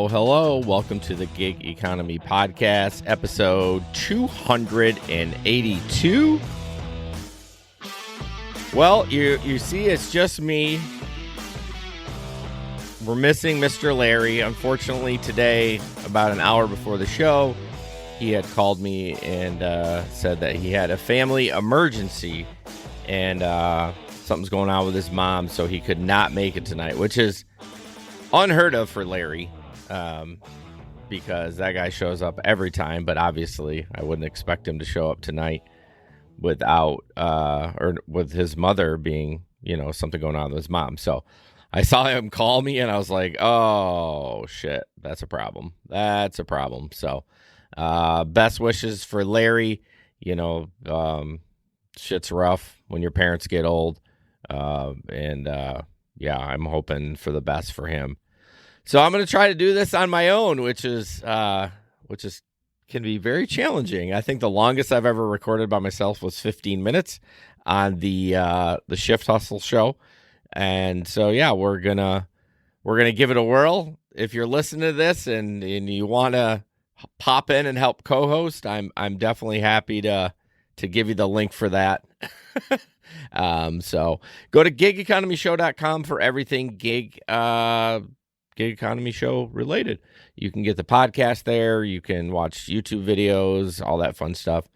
Hello. Welcome to the Gig Economy Podcast, episode 282. Well, you see, it's just me. We're missing Mr. Larry. Unfortunately, today, about an hour before the show, he had called me and said that he had a family emergency and something's going on with his mom, so he could not make it tonight, which is unheard of for Larry. Because that guy shows up every time, but obviously I wouldn't expect him to show up tonight without or with his mother being, something going on with his mom. So I saw him call me and I was like, oh shit, that's a problem. So best wishes for Larry. Shit's rough when your parents get old. I'm hoping for the best for him. So I'm going to try to do this on my own, which can be very challenging. I think the longest I've ever recorded by myself was 15 minutes on the Shift Hustle show. And so, yeah, we're going to give it a whirl. If you're listening to this and you want to pop in and help co-host, I'm definitely happy to give you the link for that. So go to gigeconomyshow.com for everything gig economy show related. You can get the podcast there. You can watch YouTube videos, all that fun stuff.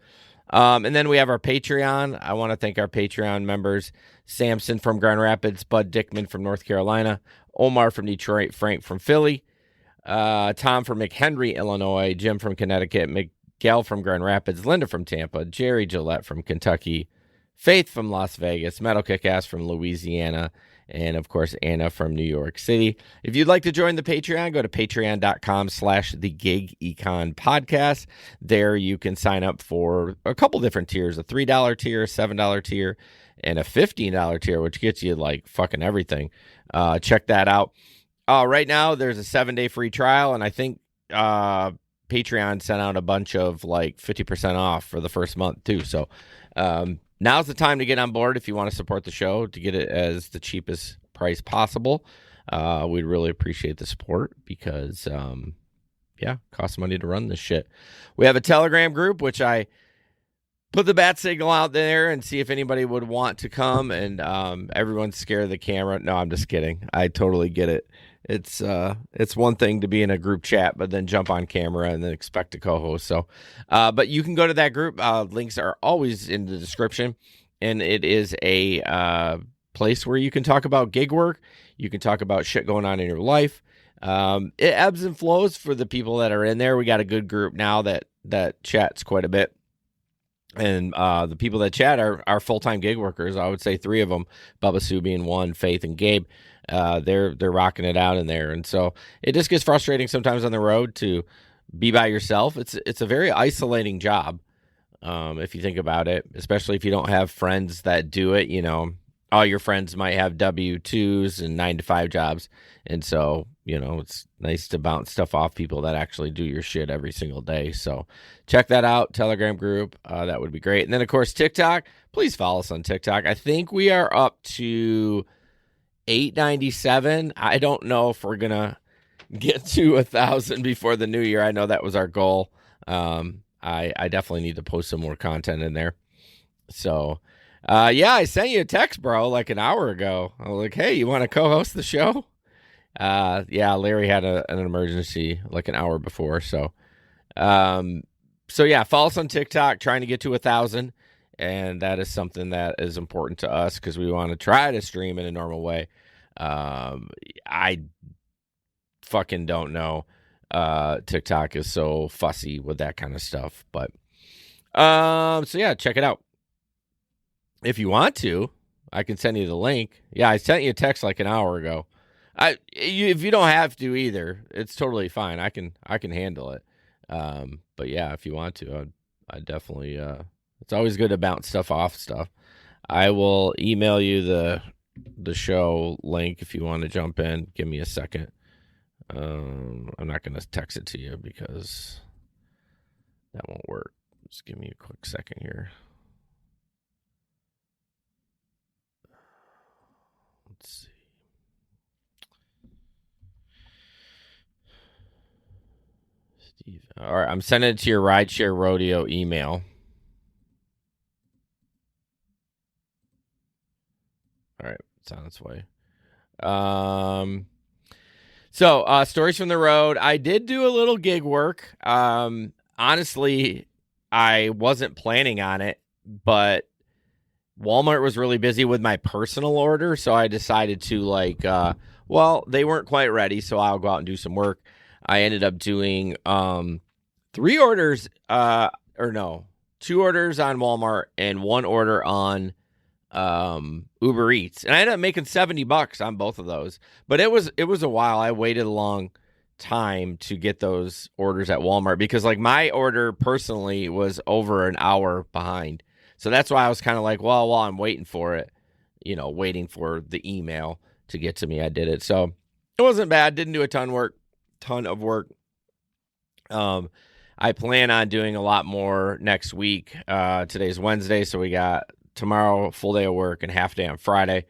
And then we have our Patreon. I want to thank our Patreon members: Samson from Grand Rapids, Bud Dickman from North Carolina, Omar from Detroit, Frank from Philly, Tom from McHenry, Illinois, Jim from Connecticut, Miguel from Grand Rapids, Linda from Tampa, Jerry Gillette from Kentucky, Faith from Las Vegas, Metal Kick-Ass from Louisiana, and, of course, Anna from New York City. If you'd like to join the Patreon, go to patreon.com/thegigeconpodcast. There you can sign up for a couple different tiers, a $3 tier, a $7 tier, and a $15 tier, which gets you, like, fucking everything. Check that out. Right now, there's a 7-day free trial, and I think Patreon sent out a bunch of, 50% off for the first month, too. So, now's the time to get on board if you want to support the show, to get it as the cheapest price possible. We'd really appreciate the support because, it costs money to run this shit. We have a Telegram group, which I put the bat signal out there and see if anybody would want to come, and everyone's scared of the camera. No, I'm just kidding. I totally get it. It's one thing to be in a group chat, but then jump on camera and then expect to co-host. So, but you can go to that group. Links are always in the description, and it is a place where you can talk about gig work. You can talk about shit going on in your life. It ebbs and flows for the people that are in there. We got a good group now that chats quite a bit. And the people that chat are full-time gig workers. I would say 3 of them, Bubba Sue being one, Faith and Gabe. They're rocking it out in there. And so it just gets frustrating sometimes on the road to be by yourself. It's a very isolating job, if you think about it, especially if you don't have friends that do it. All your friends might have W-2s and 9-to-5 jobs. And so, it's nice to bounce stuff off people that actually do your shit every single day. So check that out, Telegram group. That would be great. And then, of course, TikTok. Please follow us on TikTok. I think we are up to 897. I don't know if we're going to get to 1,000 before the new year. I know that was our goal. I definitely need to post some more content in there. So, I sent you a text, bro, like an hour ago. I was like, hey, you want to co-host the show? Larry had an emergency like an hour before. So, follow us on TikTok, trying to get to 1,000. And that is something that is important to us because we want to try to stream in a normal way. I fucking don't know. TikTok is so fussy with that kind of stuff. But, check it out. If you want to, I can send you the link. Yeah, I sent you a text like an hour ago. If you don't have to either, it's totally fine. I can handle it. But yeah, if you want to, I definitely. It's always good to bounce stuff off stuff. I will email you the show link if you want to jump in. Give me a second. I'm not going to text it to you because that won't work. Just give me a quick second here. Let's see. All right, I'm sending it to your rideshare rodeo email. All right, it's on its way. So stories from the road. I did do a little gig work. Honestly, I wasn't planning on it, but Walmart was really busy with my personal order, so I decided to well, they weren't quite ready, so I'll go out and do some work. I ended up doing 2 orders on Walmart and 1 order on Uber Eats, and I ended up making $70 on both of those. But it was a while. I waited a long time to get those orders at Walmart because like my order personally was over an hour behind. So that's why I was kind of like, well, while I'm waiting for it, waiting for the email to get to me, I did it. So it wasn't bad. Didn't do a ton of work. I plan on doing a lot more next week. Today's Wednesday, so we got tomorrow full day of work and half day on Friday,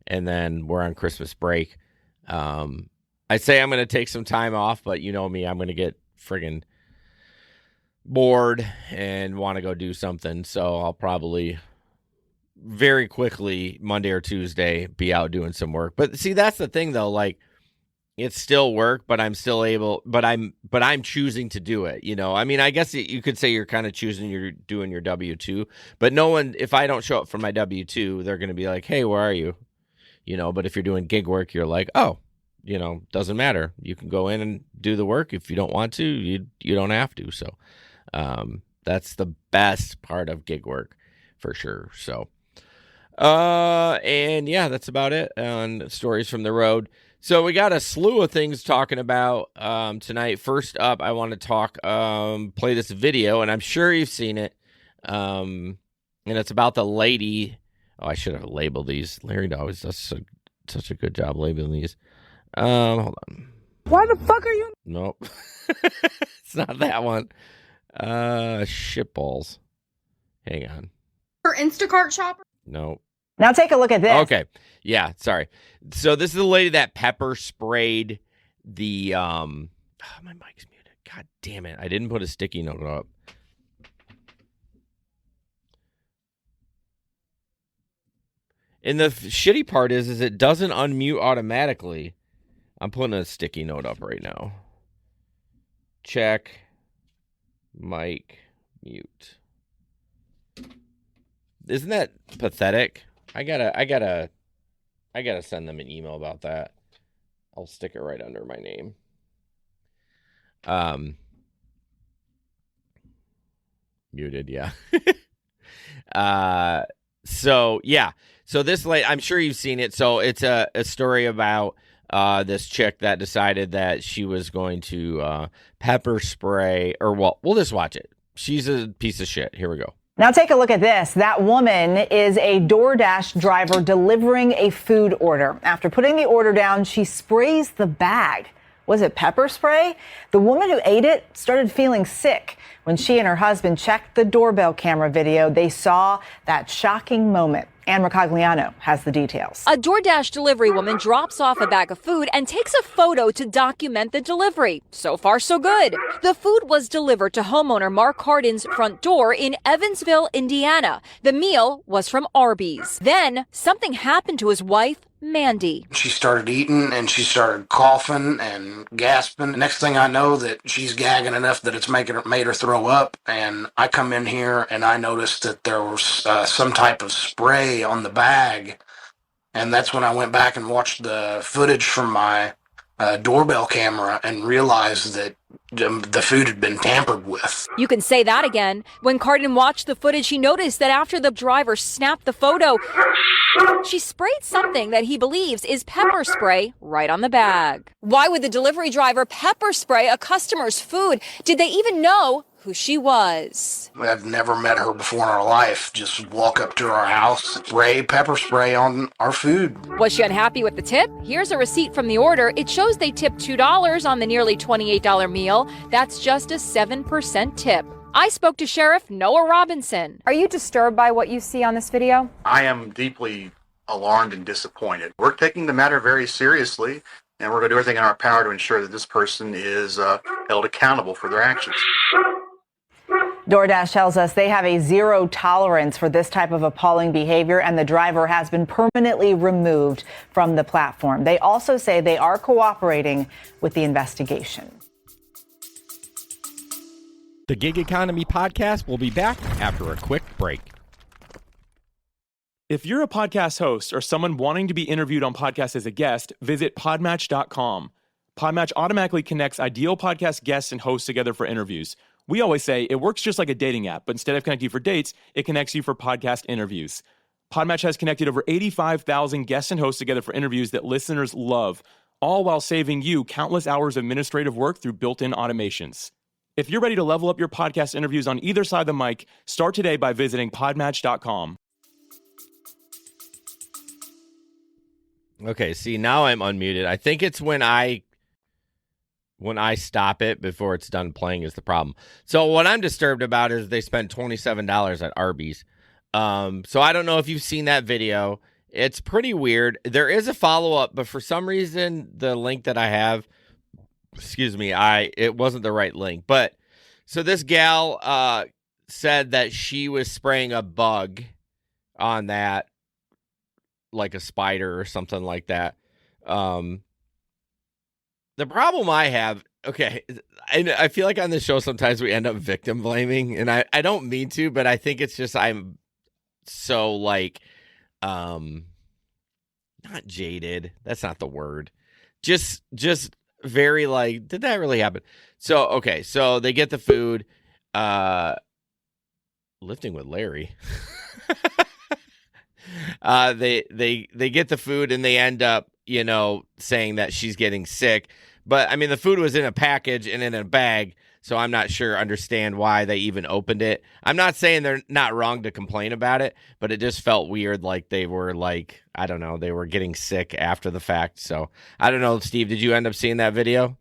and then we're on Christmas break. I say I'm going to take some time off, but you know me, I'm going to get friggin' bored and want to go do something. So I'll probably very quickly Monday or Tuesday be out doing some work. But see, that's the thing though, like it's still work, but I'm still able, but I'm choosing to do it. I mean, I guess you could say you're kind of choosing, you're doing your W-2, but no one, if I don't show up for my W-2, they're going to be like, hey, where are you? But if you're doing gig work, you're like, oh, doesn't matter. You can go in and do the work. If you don't want to, you don't have to. So, that's the best part of gig work for sure. So, and yeah, that's about it on stories from the road. So we got a slew of things talking about tonight. First up, I want to play this video, and I'm sure you've seen it. And it's about the lady. Oh, I should have labeled these. Larry always does such a good job labeling these. Hold on. Why the fuck are you? Nope. It's not that one. Shitballs. Hang on. For Instacart shopper? Nope. Now take a look at this. Okay. Yeah, sorry. So this is the lady that pepper sprayed the my mic's muted. God damn it. I didn't put a sticky note up. And the shitty part is it doesn't unmute automatically. I'm putting a sticky note up right now. Check mic mute. Isn't that pathetic? I gotta send them an email about that. I'll stick it right under my name. Muted, yeah. So this lady, I'm sure you've seen it. So it's a story about this chick that decided that she was going to pepper spray, or well, we'll just watch it. She's a piece of shit. Here we go. Now take a look at this. That woman is a DoorDash driver delivering a food order. After putting the order down, she sprays the bag. Was it pepper spray? The woman who ate it started feeling sick. When she and her husband checked the doorbell camera video, they saw that shocking moment. Ann Mercogliano has the details. A DoorDash delivery woman drops off a bag of food and takes a photo to document the delivery. So far, so good. The food was delivered to homeowner Mark Hardin's front door in Evansville, Indiana. The meal was from Arby's. Then something happened to his wife, Mandy. She started eating and she started coughing and gasping. Next thing I know that she's gagging enough that it's made her throw up. And I come in here and I noticed that there was some type of spray on the bag. And that's when I went back and watched the footage from my doorbell camera and realized that the food had been tampered with. You can say that again. When Cardin watched the footage, he noticed that after the driver snapped the photo, she sprayed something that he believes is pepper spray right on the bag. Why would the delivery driver pepper spray a customer's food? Did they even know who she was? I've never met her before in our life. Just walk up to our house, spray pepper spray on our food. Was she unhappy with the tip? Here's a receipt from the order. It shows they tipped $2 on the nearly $28 meal. That's just a 7% tip. I spoke to Sheriff Noah Robinson. Are you disturbed by what you see on this video? I am deeply alarmed and disappointed. We're taking the matter very seriously, and we're going to do everything in our power to ensure that this person is held accountable for their actions. DoorDash tells us they have a zero tolerance for this type of appalling behavior, and the driver has been permanently removed from the platform. They also say they are cooperating with the investigation. The Gig Economy Podcast will be back after a quick break. If you're a podcast host or someone wanting to be interviewed on podcasts as a guest, visit podmatch.com. Podmatch automatically connects ideal podcast guests and hosts together for interviews. We always say it works just like a dating app, but instead of connecting you for dates, it connects you for podcast interviews. Podmatch has connected over 85,000 guests and hosts together for interviews that listeners love, all while saving you countless hours of administrative work through built-in automations. If you're ready to level up your podcast interviews on either side of the mic, start today by visiting podmatch.com. Okay, see, now I'm unmuted. I think it's when I stop it before it's done playing is the problem. So what I'm disturbed about is they spent $27 at Arby's. So I don't know if you've seen that video. It's pretty weird. There is a follow-up, but for some reason, the link that I have, it wasn't the right link. But so this gal said that she was spraying a bug on that, like a spider or something like that. The problem I have, okay, I feel like on this show sometimes we end up victim blaming, and I don't mean to, but I think it's just I'm so like, not jaded. That's not the word. Just very like, did that really happen? So, okay, so they get the food, lifting with Larry. They get the food and they end up, saying that she's getting sick. But I mean, the food was in a package and in a bag, so I'm not understand why they even opened it. I'm not saying they're not wrong to complain about it, but it just felt weird, like they were like, I don't know, they were getting sick after the fact. So I don't know, Steve, did you end up seeing that video?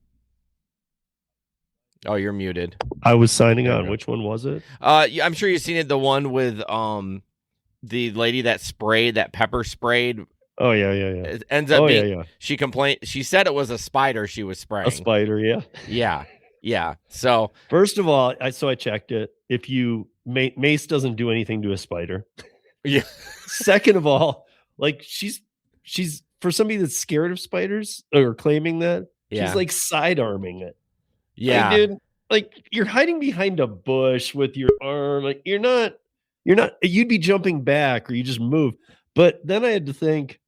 Oh, you're muted. I was signing on. Which one was it? I'm sure you've seen it. The one with the lady that pepper sprayed. Oh yeah. It ends up being, she complained. She said it was a spider she was spraying. A spider, yeah. Yeah. So first of all, I checked it. If you mace doesn't do anything to a spider. Yeah. Second of all, like she's for somebody that's scared of spiders or claiming that, she's like side arming it. Yeah, like, dude, like you're hiding behind a bush with your arm. Like you're not. You'd be jumping back or you just move. But then I had to think,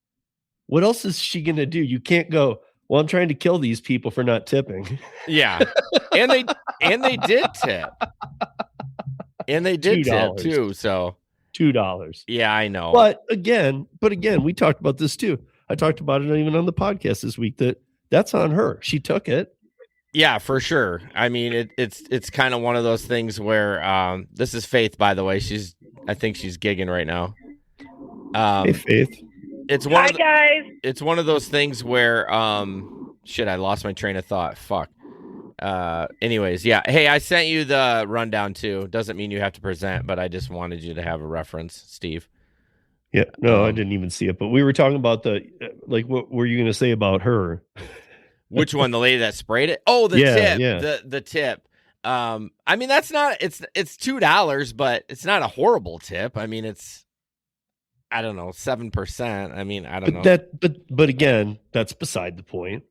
what else is she gonna do? You can't go, well, I'm trying to kill these people for not tipping. Yeah. And they did tip. And they did tip too. So $2. Yeah, I know. But again, we talked about this too. I talked about it even on the podcast this week that's on her. She took it. Yeah, for sure. I mean, it's kind of one of those things where this is Faith, by the way. I think she's gigging right now. Hey, Faith. Guys. It's one of those things where shit, I lost my train of thought. Fuck. Anyways, yeah. Hey, I sent you the rundown too. Doesn't mean you have to present, but I just wanted you to have a reference, Steve. Yeah, no, I didn't even see it. But we were talking about what were you going to say about her? Which one? The lady that sprayed it? Oh, the tip. Yeah. The tip. I mean, that's not. It's $2, but it's not a horrible tip. I mean, it's, I don't know, 7%. I mean, I don't know. But again, that's beside the point.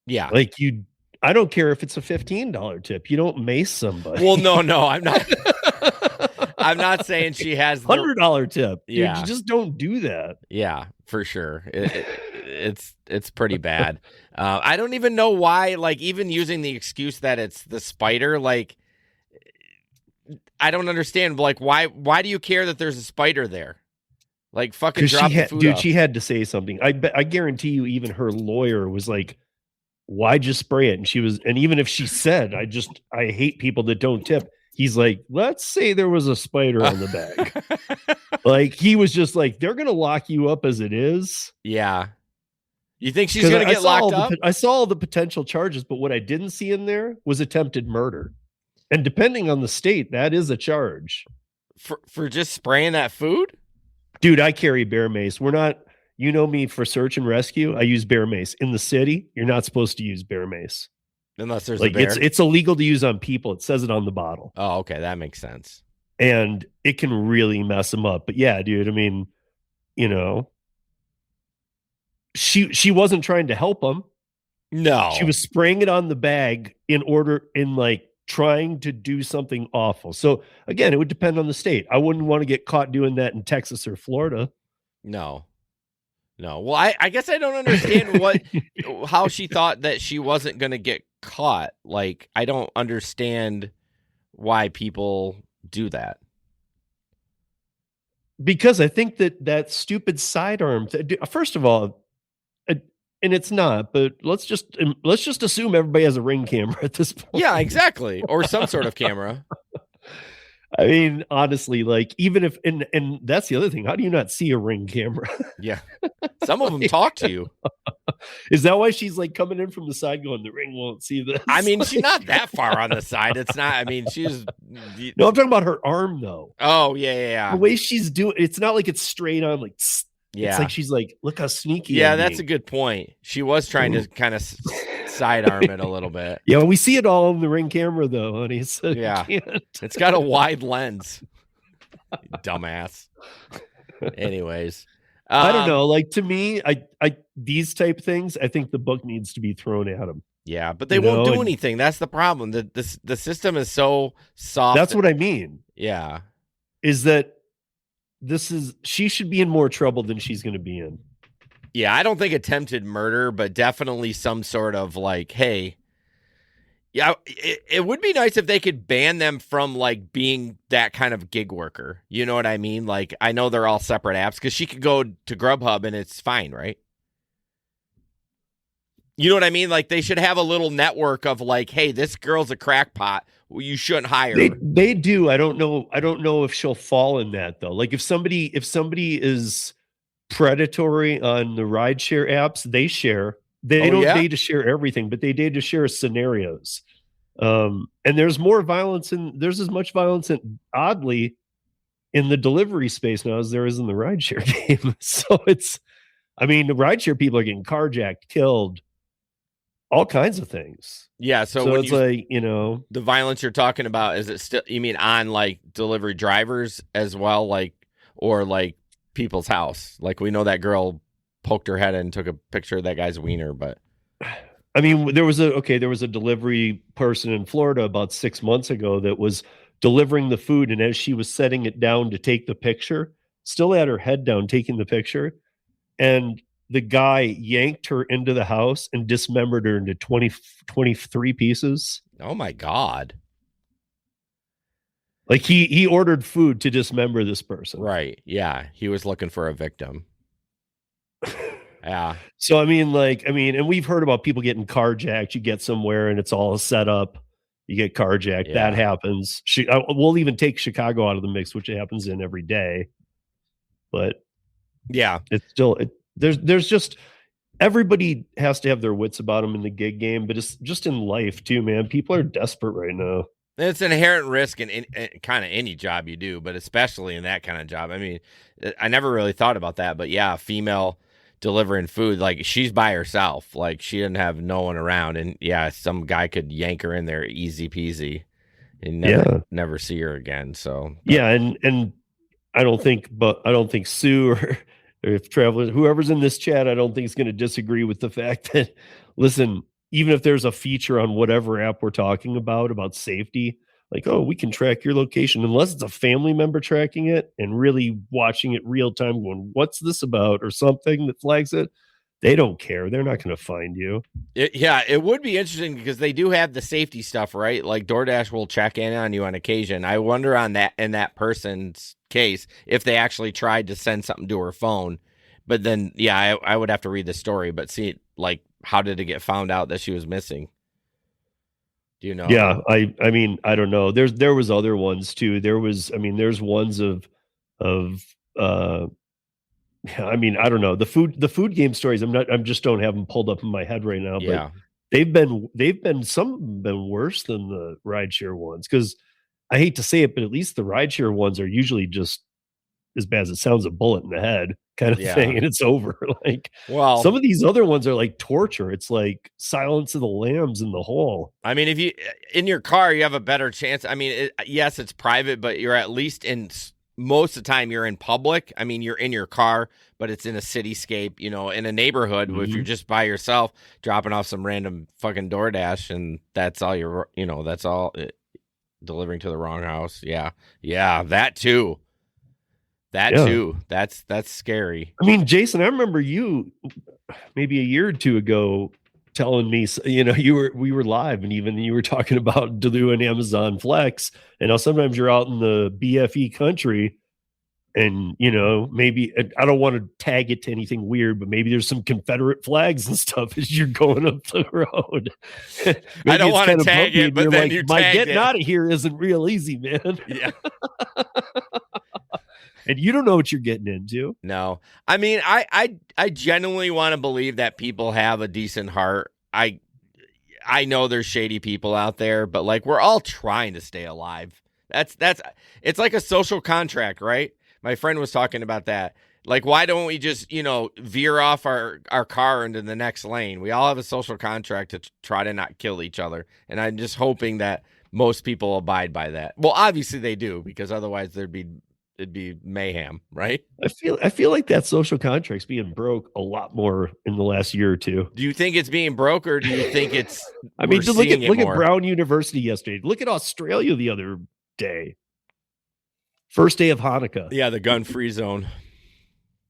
Yeah. Like I don't care if it's a $15 tip. You don't mace somebody. Well, no, I'm not. I'm not saying she has the $100 tip. Yeah. Dude, you just don't do that. Yeah, for sure. It's pretty bad. I don't even know why, like, even using the excuse that it's the spider, like, I don't understand. Like, why do you care that there's a spider there? Like, fucking drop the food off. She had to say something. I guarantee you, even her lawyer was like, why'd you spray it? And even if she said, I hate people that don't tip. He's like, let's say there was a spider on the bag. Like, he was just like, they're going to lock you up as it is. Yeah. You think she's going to get locked up? I saw all the potential charges, but what I didn't see in there was attempted murder. And depending on the state, that is a charge. For just spraying that food? Dude, I carry bear mace. We're not, You know me for search and rescue. I use bear mace. In the city, you're not supposed to use bear mace unless there's like a bear. It's illegal to use on people. It says it on the bottle. Oh, okay, that makes sense. And it can really mess them up. But yeah, dude, I mean, you know, she wasn't trying to help him. No, she was spraying it on the bag in like trying to do something awful. So again, it would depend on the state. I wouldn't want to get caught doing that in Texas or Florida. No. Well, I guess I don't understand how she thought that she wasn't going to get caught. Like, I don't understand why people do that. Because I think that stupid sidearm. First of all, and it's not, but let's just assume everybody has a Ring camera at this point. Yeah, exactly, or some sort of camera. I mean, honestly, like even if and that's the other thing. How do you not see a Ring camera? Yeah, some of them talk to you. Is that why she's like coming in from the side, going, "The Ring won't see this"? I mean, she's not that far on the side. It's not. I mean, she's. No, I'm talking about her arm, though. Oh yeah. The way she's doing, it's not like it's straight on. Like, yeah, it's like she's like, "Look how sneaky." Yeah, that's a good point. She was trying to kind of sidearm it a little bit. Yeah, we see it all on the Ring camera, though, honey. So yeah, it's got a wide lens. Dumbass. Anyways, I don't know. Like, to me, I these type things, I think the book needs to be thrown at them. Yeah, but they won't do anything. That's the problem. The system is so soft. That's what I mean. Yeah, is that she should be in more trouble than she's going to be in. Yeah, I don't think attempted murder, but definitely some sort of like, hey, yeah, it would be nice if they could ban them from like being that kind of gig worker. You know what I mean? Like, I know they're all separate apps because she could go to Grubhub and it's fine, right? You know what I mean? Like, they should have a little network of like, hey, this girl's a crackpot. Well, you shouldn't hire her. They do. I don't know if she'll fall in that though. Like, if somebody is predatory on the rideshare apps, they share. They don't date to share everything, but they date to share scenarios. And there's more violence there's as much violence oddly in the delivery space now as there is in the rideshare game. So the rideshare people are getting carjacked, killed, all kinds of things. Yeah. So when it's like, the violence you're talking about, is it still, you mean on like delivery drivers as well? Like, or like people's house? Like, we know that girl poked her head and took a picture of that guy's wiener, but I mean, there was a delivery person in Florida about 6 months ago that was delivering the food, and as she was setting it down to take the picture, still had her head down taking the picture, and the guy yanked her into the house and dismembered her into 23 pieces. Oh my God. Like, he ordered food to dismember this person. Right. Yeah. He was looking for a victim. Yeah. So, and we've heard about people getting carjacked. You get somewhere and it's all set up. You get carjacked. Yeah. That happens. We'll even take Chicago out of the mix, which it happens in every day. But yeah, it's still, there's just, everybody has to have their wits about them in the gig game, but it's just in life too, man. People are desperate right now. It's an inherent risk in kind of any job you do, but especially in that kind of job. I mean, I never really thought about that, but yeah, female delivering food, like, she's by herself. Like, she didn't have no one around, and yeah, some guy could yank her in there easy peasy and never see her again. So yeah, and I don't think Sue or if travelers, whoever's in this chat, I don't think is going to disagree with the fact that, listen, even if there's a feature on whatever app we're talking about safety, like, oh, we can track your location, unless it's a family member tracking it and really watching it real time, going, what's this about, or something that flags it. They don't care. They're not going to find you. It would be interesting because they do have the safety stuff, right? Like, DoorDash will check in on you on occasion. I wonder in that person's case if they actually tried to send something to her phone. But then, yeah, I would have to read the story, but see, like, how did it get found out that she was missing? Do you know? Yeah, I mean, I don't know. There was other ones too. There's ones of I mean, I don't know. The food game stories, I just don't have them pulled up in my head right now, yeah. But some have been worse than the rideshare ones, because I hate to say it, but at least the rideshare ones are usually just as bad as it sounds, a bullet in the head kind of Yeah. thing, and it's over. Like, Well, some of these other ones are like torture. It's like Silence of the Lambs in the hole. I mean, if you in your car, you have a better chance. I mean, yes, it's private, but you're at least in most of the time you're in public. I mean, you're in your car, but it's in a cityscape, you know, in a neighborhood. If you're just by yourself, dropping off some random fucking DoorDash, and that's all you're, you know, that's all delivering to the wrong house. Yeah, that too. Too. That's scary. I mean, Jason, I remember you maybe a year or two ago telling me, you know, we were live, and even you were talking about doing Amazon Flex, and now sometimes you're out in the BFE country, and, you know, maybe, I don't want to tag it to anything weird, but maybe there's some Confederate flags and stuff as you're going up the road. I don't want to tag it, but then like, you my tagged getting it. out of here isn't real easy, man. Yeah. And you don't know what you're getting into. No, I mean, I genuinely want to believe that people have a decent heart. I know there's shady people out there, but like, we're all trying to stay alive. It's like a social contract, right? My friend was talking about that. Like, why don't we just, you know, veer off our car into the next lane? We all have a social contract to try to not kill each other. And I'm just hoping that most people abide by that. Well, obviously they do, because otherwise it'd be mayhem, right? I feel like that social contract's being broke a lot more in the last year or two. Do you think it's being broke, or do you think it's? I mean, just look more? at Brown University yesterday. Look at Australia the other day. First day of Hanukkah. Yeah, the gun-free zone.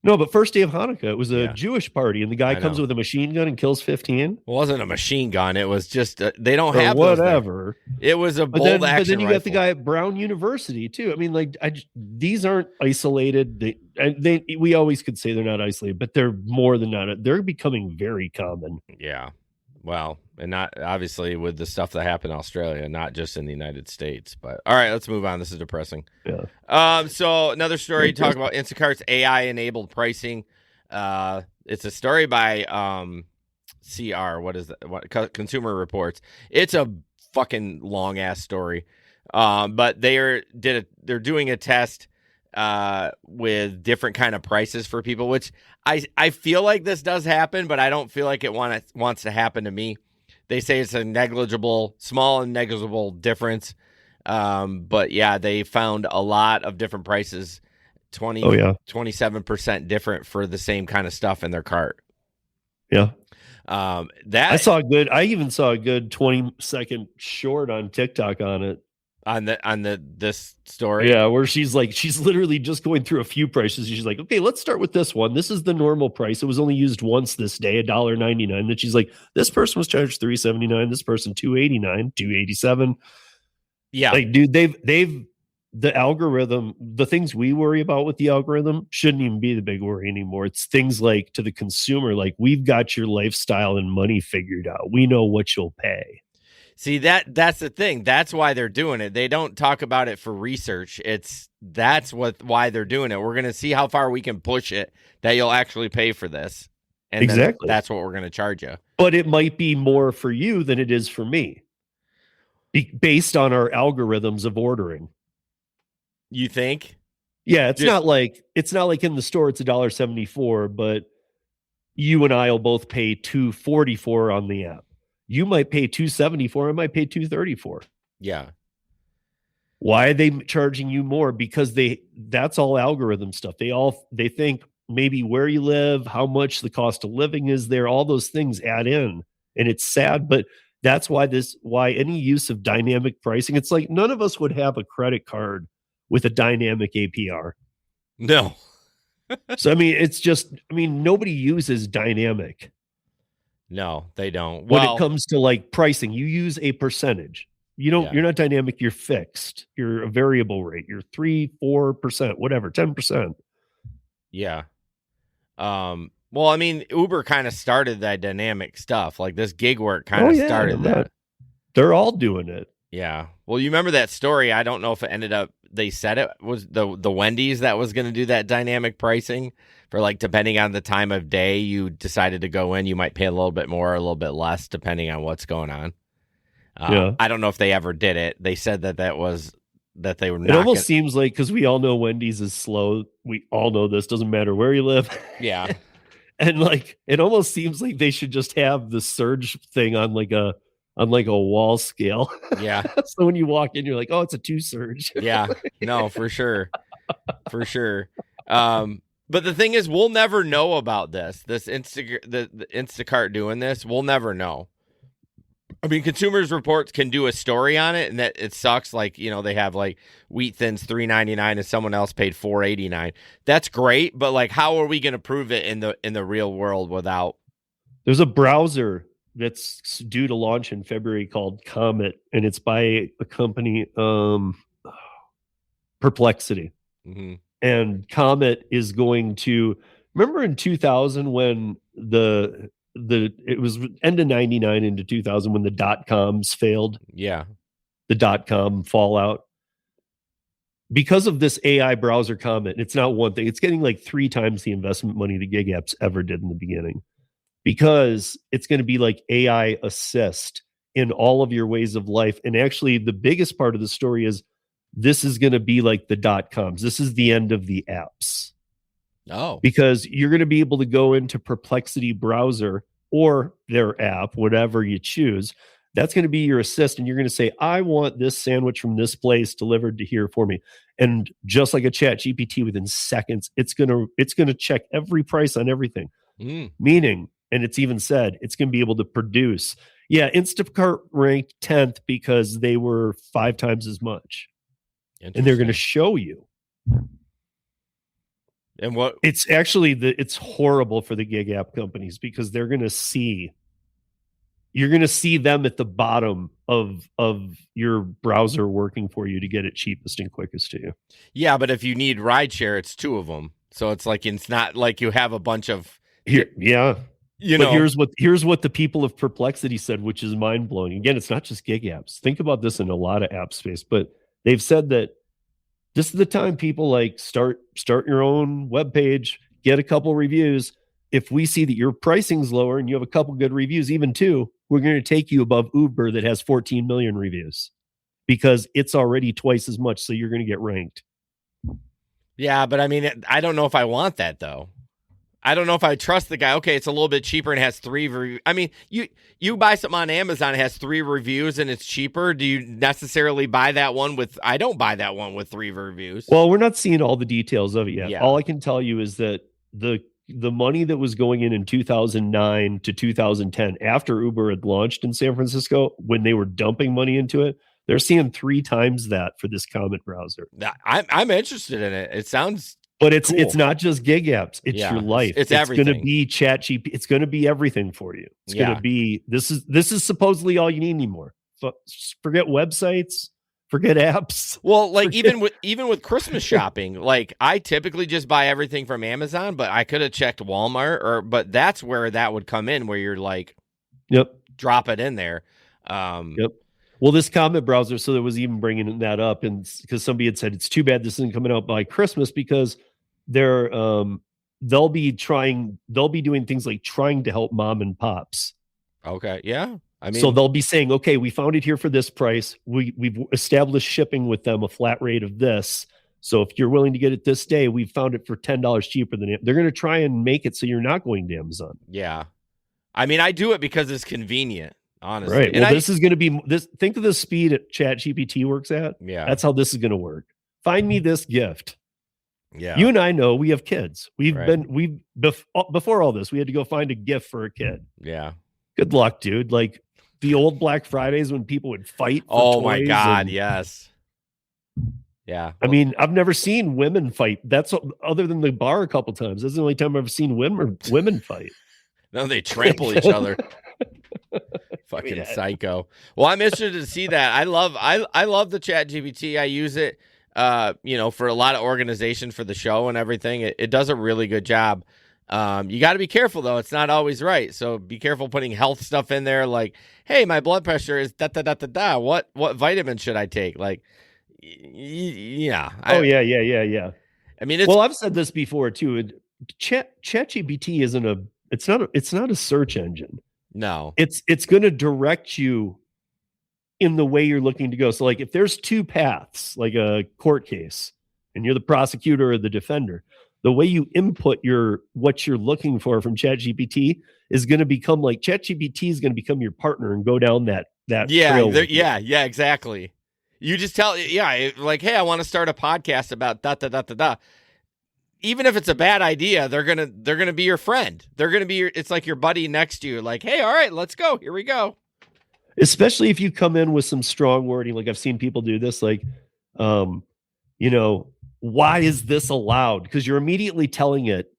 No, but first day of Hanukkah, it was a Jewish party, and the guy comes with a machine gun and kills 15. It wasn't a machine gun. It was just they don't or have whatever. It was a bolt action rifle. But then you got the guy at Brown University too. I mean, like, these aren't isolated. We always could say they're not isolated, but they're more than not. They're becoming very common. Yeah. Well, and not obviously with the stuff that happened in Australia, not just in the United States. But all right, let's move on. This is depressing. Yeah. So another story, talk about Instacart's AI-enabled pricing. It's a story by CR. What is that? What Consumer Reports? It's a fucking long ass story. But they're doing a test with different kind of prices for people, which I feel like this does happen, but I don't feel like it wants to happen to me. They say it's a small and negligible difference. But yeah, they found a lot of different prices, 27% different for the same kind of stuff in their cart. Yeah. I even saw a good 20-second short on TikTok on it. On this story. Yeah, where she's literally just going through a few prices. She's like, okay, let's start with this one. This is the normal price. It was only used once this day, $1.99. Then she's like, this person was charged $3.79. This person $2.89, $2.87. Yeah. Like, dude, the algorithm, the things we worry about with the algorithm shouldn't even be the big worry anymore. It's things like, to the consumer, like, we've got your lifestyle and money figured out. We know what you'll pay. See, that's the thing. That's why they're doing it. They don't talk about it for research. That's why they're doing it. We're going to see how far we can push it that you'll actually pay for this. And exactly. That's what we're going to charge you. But it might be more for you than it is for me, based on our algorithms of ordering. You think? Yeah, it's not like in the store it's $1.74, but you and I will both pay $2.44 on the app. You might pay $2.74. I might pay $2.34. Yeah. Why are they charging you more? Because that's all algorithm stuff. They think maybe where you live, how much the cost of living is there, all those things add in. And it's sad, but that's why any use of dynamic pricing, it's like none of us would have a credit card with a dynamic APR. No. So, nobody uses dynamic. No, they don't. When it comes to like pricing, you use a percentage. You're not dynamic, you're fixed. You're a variable rate. You're 3-4%, whatever, 10%. Yeah. Well, I mean, Uber kind of started that dynamic stuff. Like, this gig work kind of started that. They're all doing it. Yeah. Well, you remember that story? I don't know if it ended up, they said it was the Wendy's that was going to do that dynamic pricing for, like, depending on the time of day you decided to go in, you might pay a little bit more or a little bit less depending on what's going on. I don't know if they ever did it. They said that was that they were not. It almost seems like, because we all know Wendy's is slow. We all know this doesn't matter where you live. Yeah. And like, it almost seems like they should just have the surge thing on like a wall scale. Yeah. So when you walk in, you're like, oh, it's a 2 surge. Yeah. No, for sure. For sure. But the thing is, we'll never know about this the Instacart doing this. We'll never know. I mean, Consumers Reports can do a story on it, and that it sucks. Like, you know, they have like wheat thins $3.99 and someone else paid $4.89. That's great, but like, how are we going to prove it in the real world without? There's a browser that's due to launch in February called Comet, and it's by a company, Perplexity. Mm-hmm. And Comet is going to, remember in 2000 when it was end of 99 into 2000 when the dot-coms failed. Yeah. The dot-com fallout. Because of this AI browser Comet, it's not one thing. It's getting like 3 times the investment money the gig apps ever did in the beginning. Because it's going to be like AI assist in all of your ways of life. And actually, the biggest part of the story is this is going to be like the dot-coms. This is the end of the apps. Oh. Because you're going to be able to go into Perplexity browser or their app, whatever you choose. That's going to be your assist. And you're going to say, I want this sandwich from this place delivered to here for me. And just like a chat GPT, within seconds, it's going to check every price on everything. Meaning, and it's even said, it's going to be able to produce. Yeah, Instacart ranked 10th because they were 5 times as much. And they're going to show you. And what it's actually it's horrible for the gig app companies because you're going to see them at the bottom of your browser working for you to get it cheapest and quickest to you. Yeah, but if you need rideshare, it's 2 of them. So it's like, it's not like you have a bunch of here. Yeah. But here's what the people of Perplexity said, which is mind blowing. Again, it's not just gig apps. Think about this in a lot of app space, but they've said that this is the time people like start your own web page, get a couple reviews. If we see that your pricing's lower and you have a couple good reviews, even 2, we're going to take you above Uber that has 14 million reviews because it's already twice as much. So you're going to get ranked. Yeah, but I mean, I don't know if I want that though. I don't know if I trust the guy. Okay, it's a little bit cheaper and has 3 reviews. I mean, you buy something on Amazon, it has 3 reviews and it's cheaper. Do you necessarily buy that one with? I don't buy that one with 3 reviews. Well, we're not seeing all the details of it yet. Yeah. All I can tell you is that the money that was going in 2009 to 2010 after Uber had launched in San Francisco, when they were dumping money into it, they're seeing 3 times that for this Comet browser. I'm interested in it. It sounds. But it's cool. It's not just gig apps. It's your life. It's everything. Going to be ChatGPT. It's going to be everything for you. It's going to be this is supposedly all you need anymore. Forget websites. Forget apps. Well, like even with Christmas shopping, like I typically just buy everything from Amazon, but I could have checked Walmart but that's where that would come in, where you're like, yep, drop it in there. Yep. Well, this Comet browser, so there was even bringing that up, and because somebody had said it's too bad this isn't coming out by Christmas because they'll be doing things like trying to help mom and pops. Okay, yeah. I mean, so they'll be saying, okay, we found it here for this price. We've established shipping with them, a flat rate of this. So if you're willing to get it this day, we found it for $10 cheaper than it. They're going to try and make it so you're not going to Amazon. Yeah. I mean, I do it because it's convenient. Honestly. Right. Well, this is going to be this. Think of the speed at ChatGPT works at. Yeah. That's how this is going to work. Find me this gift. Yeah. You and I know we have kids. Before all this, we had to go find a gift for a kid. Yeah. Good luck, dude. Like the old Black Fridays when people would fight. Oh my God. Yes. Yeah. I mean, I've never seen women fight. That's other than the bar a couple times. That's the only time I've ever seen women fight. No, they trample each other. Fucking psycho. Well, I'm interested to see that. I love the ChatGPT. I use it, for a lot of organization for the show and everything. It does a really good job. You got to be careful though. It's not always right. So be careful putting health stuff in there. Like, hey, my blood pressure is da da da da da. What vitamin should I take? Like, yeah. Yeah. I mean, I've said this before too. ChatGPT isn't it's not a search engine. No, it's going to direct you in the way you're looking to go. So like if there's two paths, like a court case, and you're the prosecutor or the defender, the way you input what you're looking for from ChatGPT is going to become like ChatGPT is going to become your partner and go down that trail. Yeah, exactly. You just tell, like, hey, I want to start a podcast about da da da da da. Even if it's a bad idea, they're gonna be your friend. They're gonna be it's like your buddy next to you. Like, hey, all right, let's go. Here we go. Especially if you come in with some strong wording, like I've seen people do this, like, why is this allowed? Because you're immediately telling it,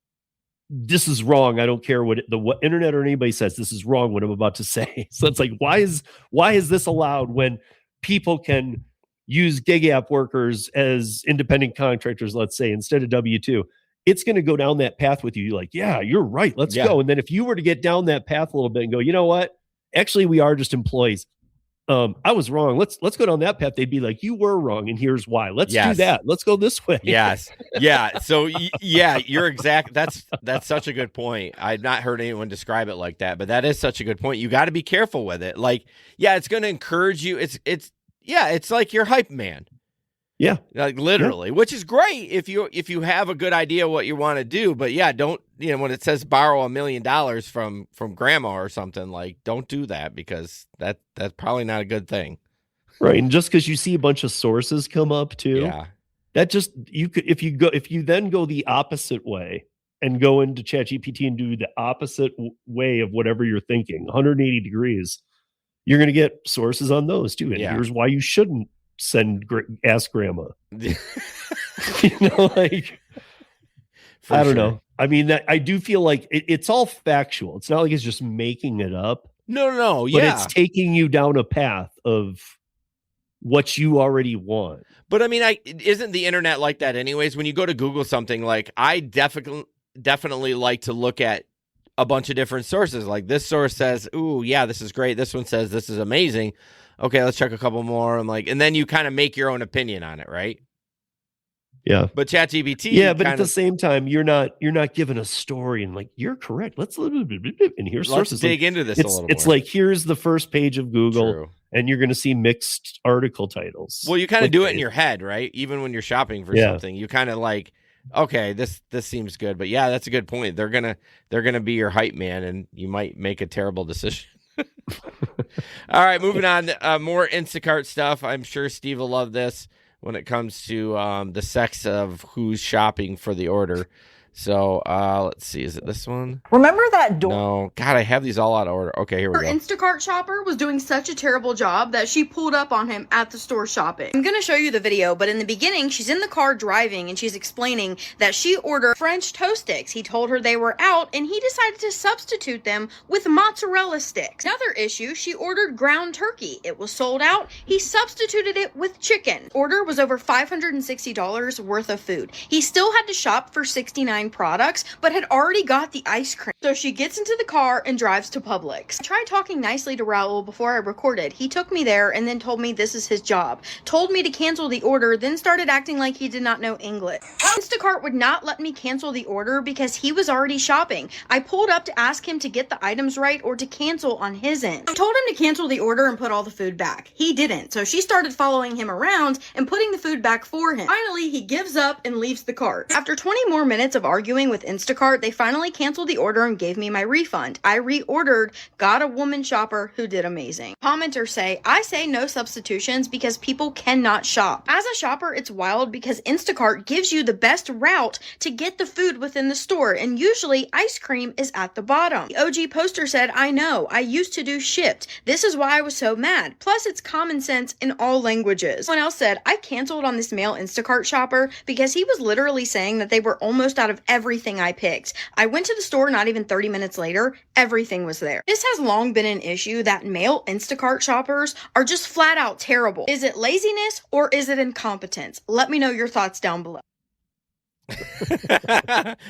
this is wrong. I don't care what the internet or anybody says. This is wrong. What I'm about to say. So it's like, why is this allowed when people can use gig app workers as independent contractors, let's say, instead of W-2? It's going to go down that path with you. You're like, yeah, you're right. Let's go. And then if you were to get down that path a little bit and go, you know what? Actually, we are just employees. I was wrong. Let's go down that path. They'd be like, you were wrong, and here's why. Let's do that. Let's go this way. Yes. Yeah. So you're exact. That's such a good point. I've not heard anyone describe it like that, but that is such a good point. You got to be careful with it. Like, it's going to encourage you. It's like your hype man. Yeah. Like literally, which is great if you have a good idea what you want to do, but don't, when it says borrow $1 million from grandma or something, like, don't do that, because that's probably not a good thing. Right. And just because you see a bunch of sources come up too, that just, if you then go the opposite way and go into ChatGPT and do the opposite way of whatever you're thinking, 180 degrees, you're going to get sources on those too. And here's why you shouldn't ask grandma. Like, I don't know. I mean, I do feel like it's all factual. It's not like it's just making it up. No. But it's taking you down a path of what you already want. But I mean, isn't the internet like that anyways? When you go to Google something, like, I definitely like to look at a bunch of different sources. Like, this source says, ooh, yeah, this is great. This one says this is amazing. Okay, let's check a couple more. I'm like, and then you kind of make your own opinion on it, right? Yeah. But ChatGPT, but at the same time, you're not given a story and like, you're correct. Let's and here's sources. Dig into this a little more. It's like, here's the first page of Google, and you're going to see mixed article titles. Well, you kind of do it in your head, right? Even when you're shopping for something, you kind of like, okay, this seems good, but that's a good point. They're gonna be your hype man, and you might make a terrible decision. All right, moving on. More Instacart stuff. I'm sure Steve will love this when it comes to the sex of who's shopping for the order. So let's see. Is it this one? Remember that door? No. God, I have these all out of order. Okay, here we go. Her Instacart shopper was doing such a terrible job that she pulled up on him at the store shopping. I'm gonna show you the video, but in the beginning, she's in the car driving and she's explaining that she ordered French toast sticks. He told her they were out and he decided to substitute them with mozzarella sticks. Another issue, she ordered ground turkey. It was sold out. He substituted it with chicken. Order was over $560 worth of food. He still had to shop for 69 products, but had already got the ice cream. So she gets into the car and drives to Publix. I tried talking nicely to Raul before I recorded. He took me there and then told me this is his job. Told me to cancel the order, then started acting like he did not know English. Instacart would not let me cancel the order because he was already shopping. I pulled up to ask him to get the items right or to cancel on his end. I told him to cancel the order and put all the food back. He didn't, so she started following him around and putting the food back for him. Finally, he gives up and leaves the cart. After 20 more minutes of arguing with Instacart, they finally canceled the order and gave me my refund. I reordered, got a woman shopper who did amazing. Commenters say, I say no substitutions because people cannot shop. As a shopper, it's wild because Instacart gives you the best route to get the food within the store, and usually ice cream is at the bottom. The OG poster said, I know, I used to do shipped. This is why I was so mad. Plus, it's common sense in all languages. Someone else said, I canceled on this male Instacart shopper because he was literally saying that they were almost out of everything I picked. I went to the store not even 30 minutes later, everything was there. This has long been an issue that male Instacart shoppers are just flat out terrible. Is it laziness or is it incompetence? Let me know your thoughts down below.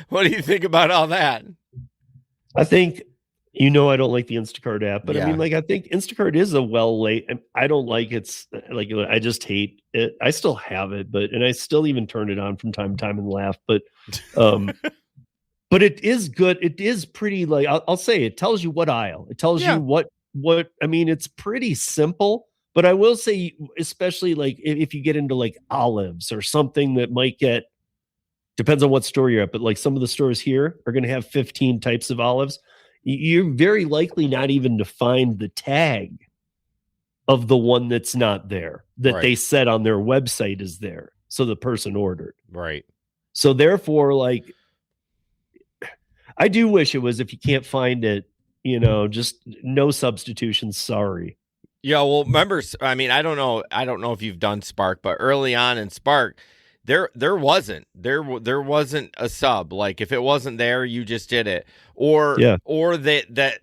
What do you think about all that? I think, I don't like the Instacart app, but I mean, like, I think Instacart is a I don't like it's like, I just hate it. I still have it, and I still even turn it on from time to time and laugh, but it is good. It is pretty, like, I'll say it tells you what aisle. It tells you what I mean, it's pretty simple, But I will say, especially like if you get into like olives or something that might get, depends on what store you're at, but like some of the stores here are going to have 15 types of olives. You're very likely not even to find the tag of the one that's not there that they said on their website is there. So the person ordered. Right. So therefore, like, I do wish it was, if you can't find it, just no substitutions. Sorry. Yeah, well, remember, I mean, I don't know if you've done Spark, but early on in Spark, there wasn't a sub. Like if it wasn't there, you just did it, or that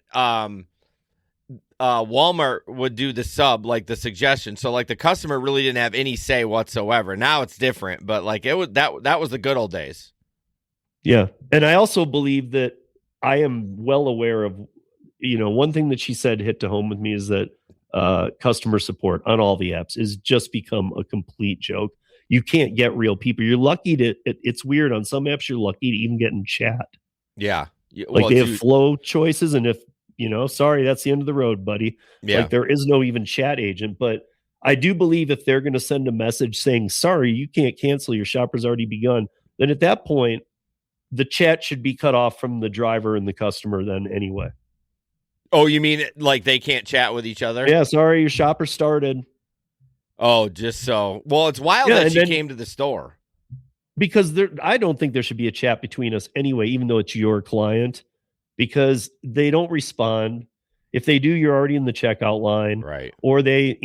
Walmart would do the sub, like the suggestion. So like the customer really didn't have any say whatsoever. Now it's different, but like it was that was the good old days. Yeah, and I also believe that I am well aware of, one thing that she said hit to home with me is that customer support on all the apps is just become a complete joke. You can't get real people. You're lucky to, it's weird. On some apps, you're lucky to even get in chat. Yeah. Like they have flow choices. And if, sorry, that's the end of the road, buddy. Yeah. Like there is no even chat agent. But I do believe if they're going to send a message saying, sorry, you can't cancel, your shopper's already begun, then at that point, the chat should be cut off from the driver and the customer then anyway. Oh, you mean like they can't chat with each other? Yeah, sorry, your shopper started. Oh, just so. Well, it's wild that she came to the store. Because I don't think there should be a chat between us anyway, even though it's your client, because they don't respond. If they do, you're already in the checkout line. Right. Or they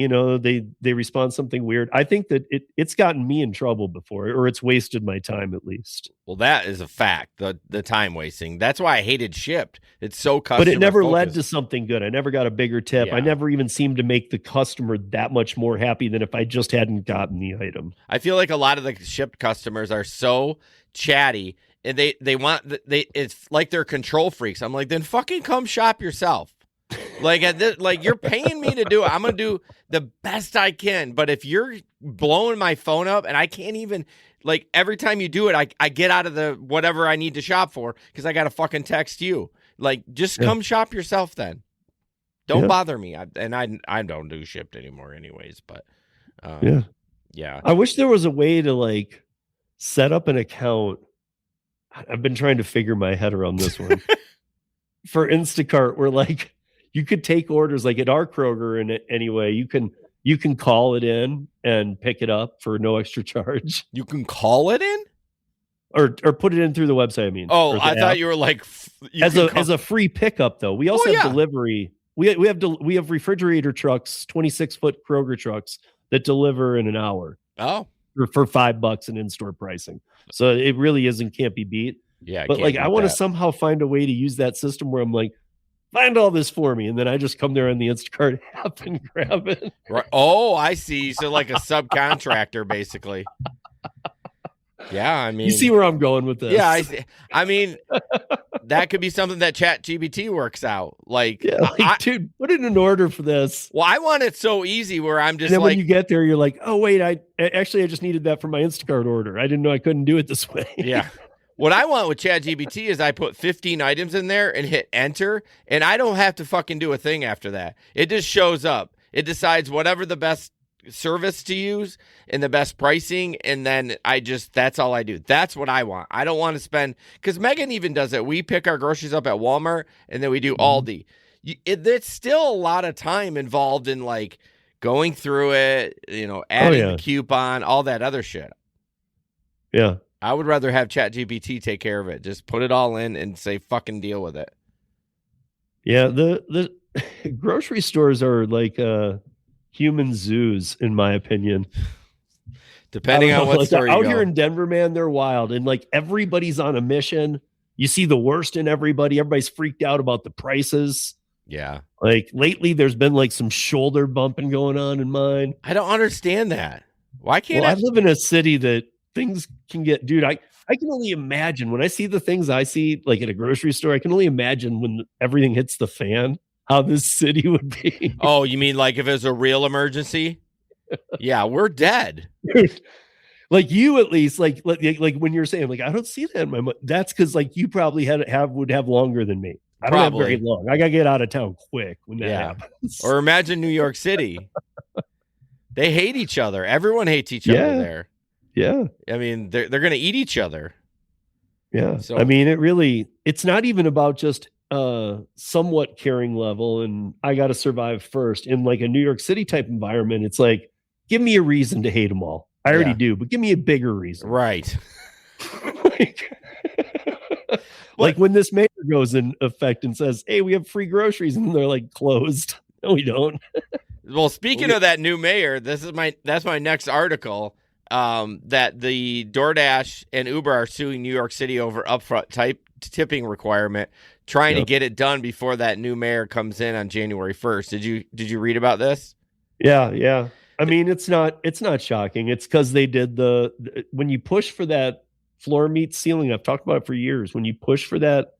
respond something weird. I think that it's gotten me in trouble before, or it's wasted my time at least. Well, that is a fact, the time wasting. That's why I hated Shipped. It's so customer But it never focused. led to something good. I never got a bigger tip. Yeah. I never even seemed to make the customer that much more happy than if I just hadn't gotten the item. I feel like a lot of the Shipped customers are so chatty, and they want it's like they're control freaks. I'm like, then fucking come shop yourself. Like you're paying me to do it. I'm gonna do the best I can. But if you're blowing my phone up and I can't even, like, every time you do it, I get out of the whatever I need to shop for because I gotta fucking text you. Like, just come shop yourself then. Don't bother me. I don't do Shipped anymore anyways. But yeah. I wish there was a way to like set up an account. I've been trying to figure my head around this one for Instacart, where like you could take orders like at our Kroger, and anyway, you can call it in and pick it up for no extra charge. You can call it in, or put it in through the website. I mean, oh, I thought you were like as a free pickup though. We also have delivery. We have refrigerator trucks, 26-foot Kroger trucks that deliver in an hour. Oh, for $5 in in-store pricing. So it really can't be beat. Yeah, but like I want to somehow find a way to use that system where I'm like, find all this for me, and then I just come there on the Instacart app and grab it. Right. Oh, I see. So like a subcontractor, basically. Yeah, I mean, you see where I'm going with this. Yeah, I mean, that could be something that ChatGPT works out. Like, dude, put in an order for this. Well, I want it so easy where I'm just and then like, when you get there, you're like, oh wait, I just needed that for my Instacart order. I didn't know I couldn't do it this way. Yeah. What I want with ChatGPT is I put 15 items in there and hit enter, and I don't have to fucking do a thing after that. It just shows up. It decides whatever the best service to use and the best pricing, and then that's all I do. That's what I want. I don't want to spend, because Megan even does it. We pick our groceries up at Walmart, and then we do Aldi. There's still a lot of time involved in like going through it, adding the coupon, all that other shit. Yeah. I would rather have ChatGPT take care of it. Just put it all in and say fucking deal with it. Yeah, the grocery stores are like human zoos, in my opinion. Depending on what store you out go. Here in Denver, man, they're wild, and like everybody's on a mission. You see the worst in everybody. Everybody's freaked out about the prices. Yeah, like lately, there's been like some shoulder bumping going on in mine. I don't understand that. Why can't I live in a city that things can get, dude. I can only imagine when I see the things I see, like at a grocery store. I can only imagine when everything hits the fan, how this city would be. Oh, you mean like if it's a real emergency? Yeah, we're dead. Like you, at least, like when you're saying like I don't see that in my mind. That's because like you probably would have longer than me. I don't have very long. I gotta get out of town quick when that happens. Or imagine New York City. They hate each other. Everyone hates each other there. Yeah. I mean, they're going to eat each other. Yeah. So I mean, it's not even about just somewhat caring level and I got to survive first. In like a New York City type environment, it's like, give me a reason to hate them all. I already do, but give me a bigger reason. Right. like when this mayor goes in effect and says, hey, we have free groceries, and they're like closed. No, we don't. Well, speaking of that new mayor, that's my next article. That the DoorDash and Uber are suing New York City over upfront type tipping requirement, trying to get it done before that new mayor comes in on January 1st. Did you read about this? Yeah. I mean, it's not shocking. It's because they did when you push for that floor meets ceiling, I've talked about it for years. When you push for that,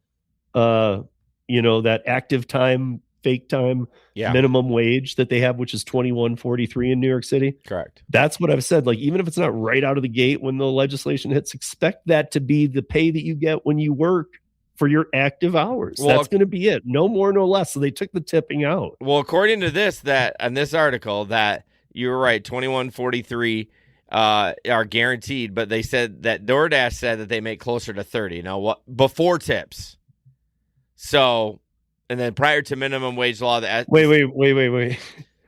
that active time, fake time, minimum wage that they have, which is $21.43 in New York City. Correct. That's what I've said. Like, even if it's not right out of the gate when the legislation hits, expect that to be the pay that you get when you work for your active hours. Well, that's going to be it. No more, no less. So they took the tipping out. Well, according to this, on this article, that you were right, $21.43 are guaranteed, but they said that DoorDash said that they make closer to 30. Now, what before tips? So, and then prior to minimum wage law, wait.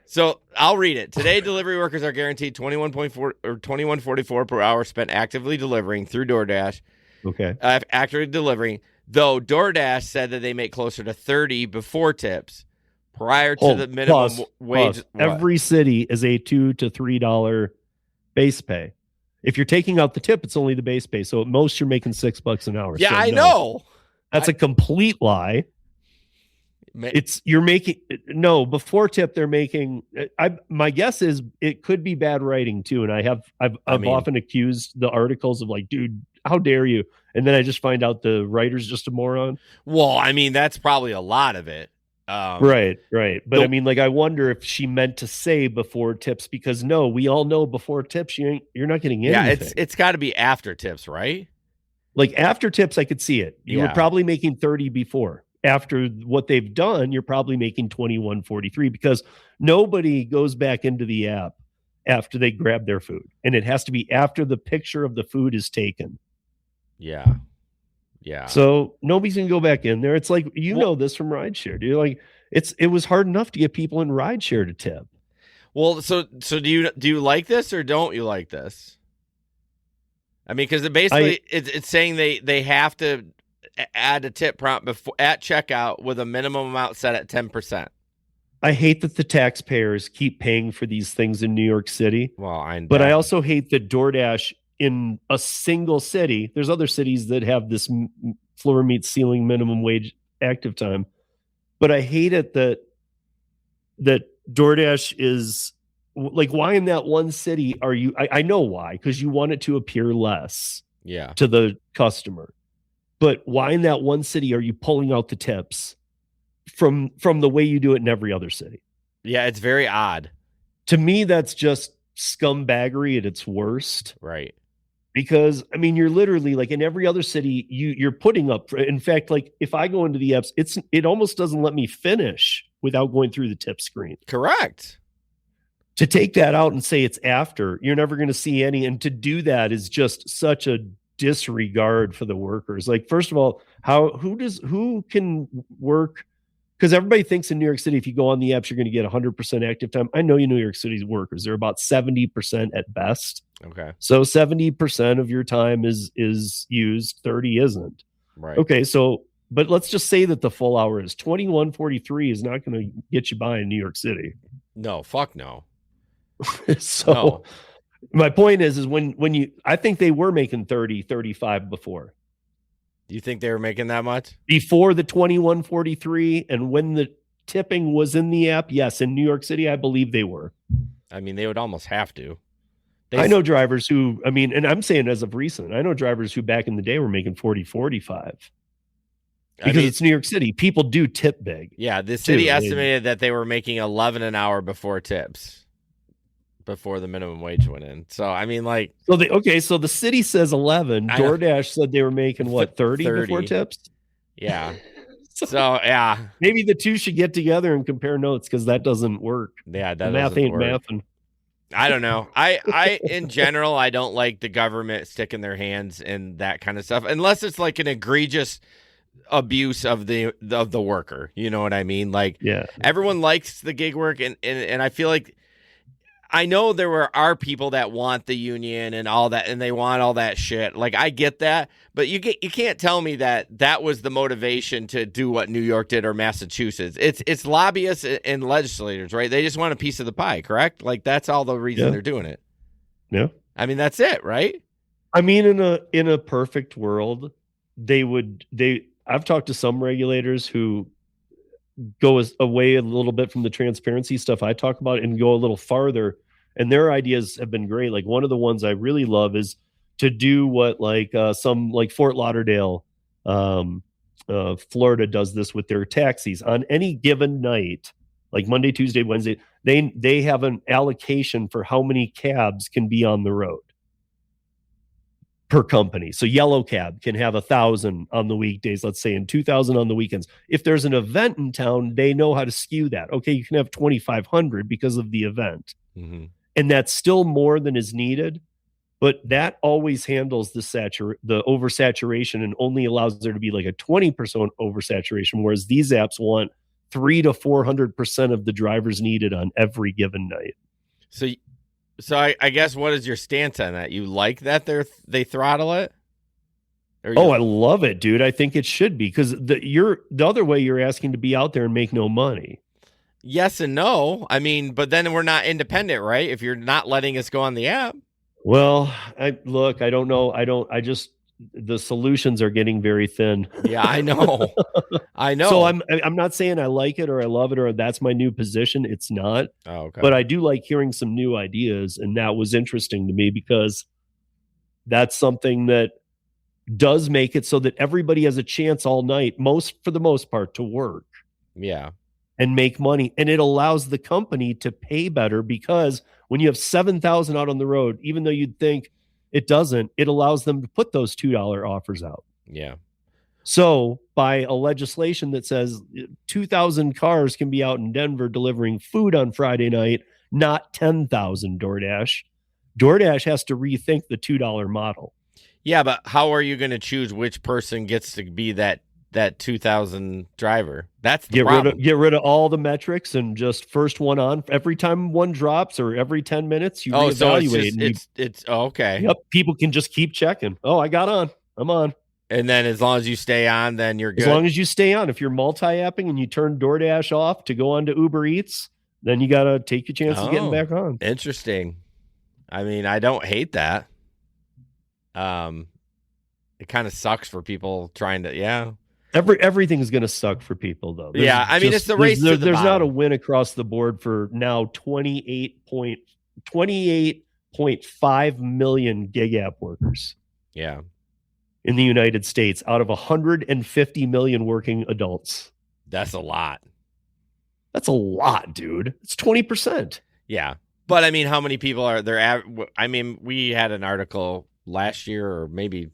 So I'll read it. Today, delivery workers are guaranteed $21.44 per hour spent actively delivering through DoorDash. Okay. Actively delivering, though DoorDash said that they make closer to 30 before tips. Prior to the minimum wage. Every city is a $2 to $3 base pay. If you're taking out the tip, it's only the base pay. So at most, you're making $6 an hour. Yeah, so I know. That's a complete lie. Before tip they're making. My guess is it could be bad writing too. And I've often accused the articles of like, dude, how dare you? And then I just find out the writer's just a moron. Well, I mean, that's probably a lot of it. Right. But I mean, like, I wonder if she meant to say before tips, because we all know before tips, you're not getting anything. Yeah, it's got to be after tips, right? Like after tips, I could see it. You were probably making 30 before. After what they've done, you're probably making $21.43 because nobody goes back into the app after they grab their food. And it has to be after the picture of the food is taken. Yeah. So nobody's gonna go back in there. It's like, know this from rideshare, dude. Like it was hard enough to get people in rideshare to tip. Well, so do you like this or don't you like this? I mean, because it's saying they have to add a tip prompt before at checkout with a minimum amount set at 10%. I hate that the taxpayers keep paying for these things in New York City. Well, but I also hate that DoorDash in a single city, there's other cities that have this floor meets ceiling minimum wage active time, but I hate it that DoorDash is like, why in that one city are you? I know why, because you want it to appear less to the customer. But why in that one city are you pulling out the tips from the way you do it in every other city? Yeah, it's very odd. To me, that's just scumbaggery at its worst. Right. Because, I mean, you're literally like in every other city, you're putting up. In fact, like if I go into the apps, it almost doesn't let me finish without going through the tip screen. Correct. To take that out and say it's after, you're never going to see any. And to do that is just such a disregard for the workers. Like, first of all, who can work? Because everybody thinks in New York City, if you go on the apps, you're going to get 100% active time. I know New York City's workers, they're about 70% at best. Okay. So 70% of your time is used, 30 isn't. Right. Okay. So, but let's just say that the full hour is $21.43 is not going to get you by in New York City. No, fuck no. So my point is when I think they were making 30, 35 before. Do you think they were making that much? Before the $21.43 and when the tipping was in the app, yes. In New York City, I believe they were. I mean, they would almost have to. I know drivers who, I mean, and I'm saying as of recent, I know drivers who back in the day were making 40, 45. Because it's New York City. People do tip big. Yeah, the city estimated that they were making 11 an hour before tips, before the minimum wage went in. So, I mean, like... So the city says 11. DoorDash said they were making, what, 30 before tips? Yeah. So, yeah. Maybe the two should get together and compare notes, because that doesn't work. Yeah, that math doesn't ain't work. mathing. I don't know. I in general, I don't like the government sticking their hands in that kind of stuff unless it's like an egregious abuse of the worker. You know what I mean? Like, Yeah. everyone likes the gig work, and I feel like I know are people that want the union and all that, and they want all that shit. Like, I get that, but you can't tell me that was the motivation to do what New York did or Massachusetts. It's lobbyists and legislators, right? They just want a piece of the pie, correct? Like, that's all the reason they're doing it. Yeah. I mean, that's it, right? I mean, in a perfect world, I've talked to some regulators who go away a little bit from the transparency stuff I talk about and go a little farther, and their ideas have been great. Like, one of the ones I really love is to do what some like Fort Lauderdale, Florida does this with their taxis. On any given night, like Monday, Tuesday, Wednesday, they have an allocation for how many cabs can be on the road per company. So Yellow Cab can have 1,000 on the weekdays, let's say, and 2,000 on the weekends. If there's an event in town, they know how to skew that. Okay, you can have 2,500 because of the event. Mm-hmm. And that's still more than is needed, but that always handles the oversaturation and only allows there to be like a 20% oversaturation, whereas these apps want 300 to 400% of the drivers needed on every given night. So I guess, what is your stance on that? You like that they throttle it? I love it, dude. I think it should be, because the other way you're asking to be out there and make no money. Yes and no. I mean, but then we're not independent, right? If you're not letting us go on the app. Well, I don't know. The solutions are getting very thin. Yeah, I know. I know. So I'm not saying I like it or I love it or that's my new position. It's not. Oh, okay. But I do like hearing some new ideas, and that was interesting to me because that's something that does make it so that everybody has a chance all night, for the most part, to work. Yeah. And make money. And it allows the company to pay better, because when you have 7,000 out on the road, even though you'd think it doesn't, it allows them to put those $2 offers out. Yeah. So by a legislation that says 2,000 cars can be out in Denver delivering food on Friday night, not 10,000 DoorDash has to rethink the $2 model. Yeah, but how are you going to choose which person gets to be that 2,000 driver? That's the problem. Get rid of all the metrics and just first one on. Every time one drops or every 10 minutes, you reevaluate. So it's okay. Yep, people can just keep checking. Oh, I got on. I'm on. And then as long as you stay on, then you're good. As long as you stay on. If you're multi-apping and you turn DoorDash off to go on to Uber Eats, then you got to take your chances of getting back on. Interesting. I mean, I don't hate that. It kind of sucks for people trying to, yeah. Everything's going to suck for people, though. I mean, it's the race to the There's bottom. not a win across the board for now 28.5 million gig app workers. Yeah. In the United States, out of 150 million working adults. That's a lot. That's a lot, dude. It's 20%. Yeah. But I mean, how many people are there? I mean, we had an article last year or maybe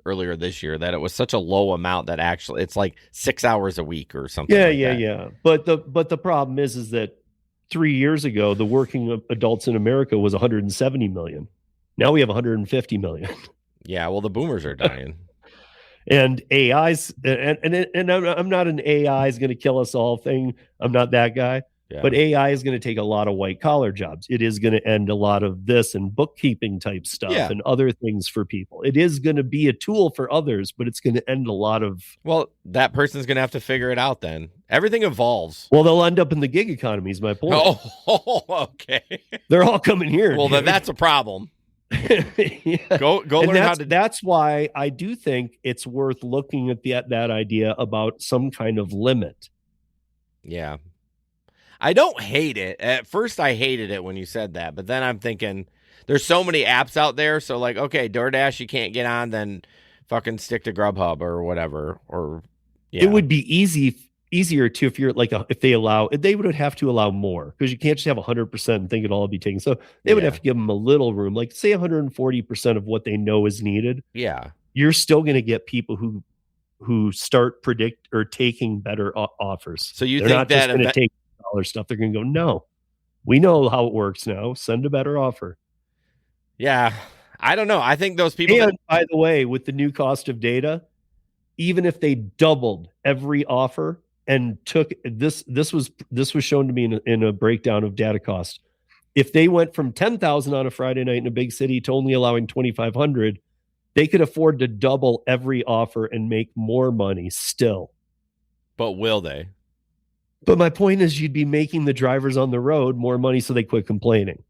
earlier this year that it was such a low amount that actually it's like 6 hours a week or something. Yeah. But the problem is that 3 years ago, the working adults in America was 170 million. Now we have 150 million. Yeah, well, the boomers are dying. And AI's and I'm not an AI is going to kill us all thing. I'm not that guy. Yeah. But AI is going to take a lot of white collar jobs. It is going to end a lot of this and bookkeeping type stuff and other things for people. It is going to be a tool for others, but it's going to end a lot of. Well, that person's going to have to figure it out then. Everything evolves. Well, they'll end up in the gig economy is my point. Oh, okay. They're all coming here. Well, then that's a problem. Yeah. Go learn how to. That's why I do think it's worth looking at that idea about some kind of limit. Yeah. I don't hate it. At first, I hated it when you said that, but then I'm thinking there's so many apps out there. So like, okay, DoorDash, you can't get on, then fucking stick to Grubhub or whatever. Or it would be easier to if you're like if they would have to allow more, because you can't just have 100% and think it'll all be taken. So they would have to give them a little room, like say 140% of what they know is needed. Yeah, you're still going to get people who start taking better offers. So they're think not that just going to take stuff, they're going to go, no, We know how it works now. Send a better offer. Yeah. I don't know. I think those people. And by the way, with the new cost of data, even if they doubled every offer and took this was shown to me in a breakdown of data cost. If they went from 10,000 on a Friday night in a big city to only allowing 2,500, they could afford to double every offer and make more money still. But will they? But my point is, you'd be making the drivers on the road more money so they quit complaining.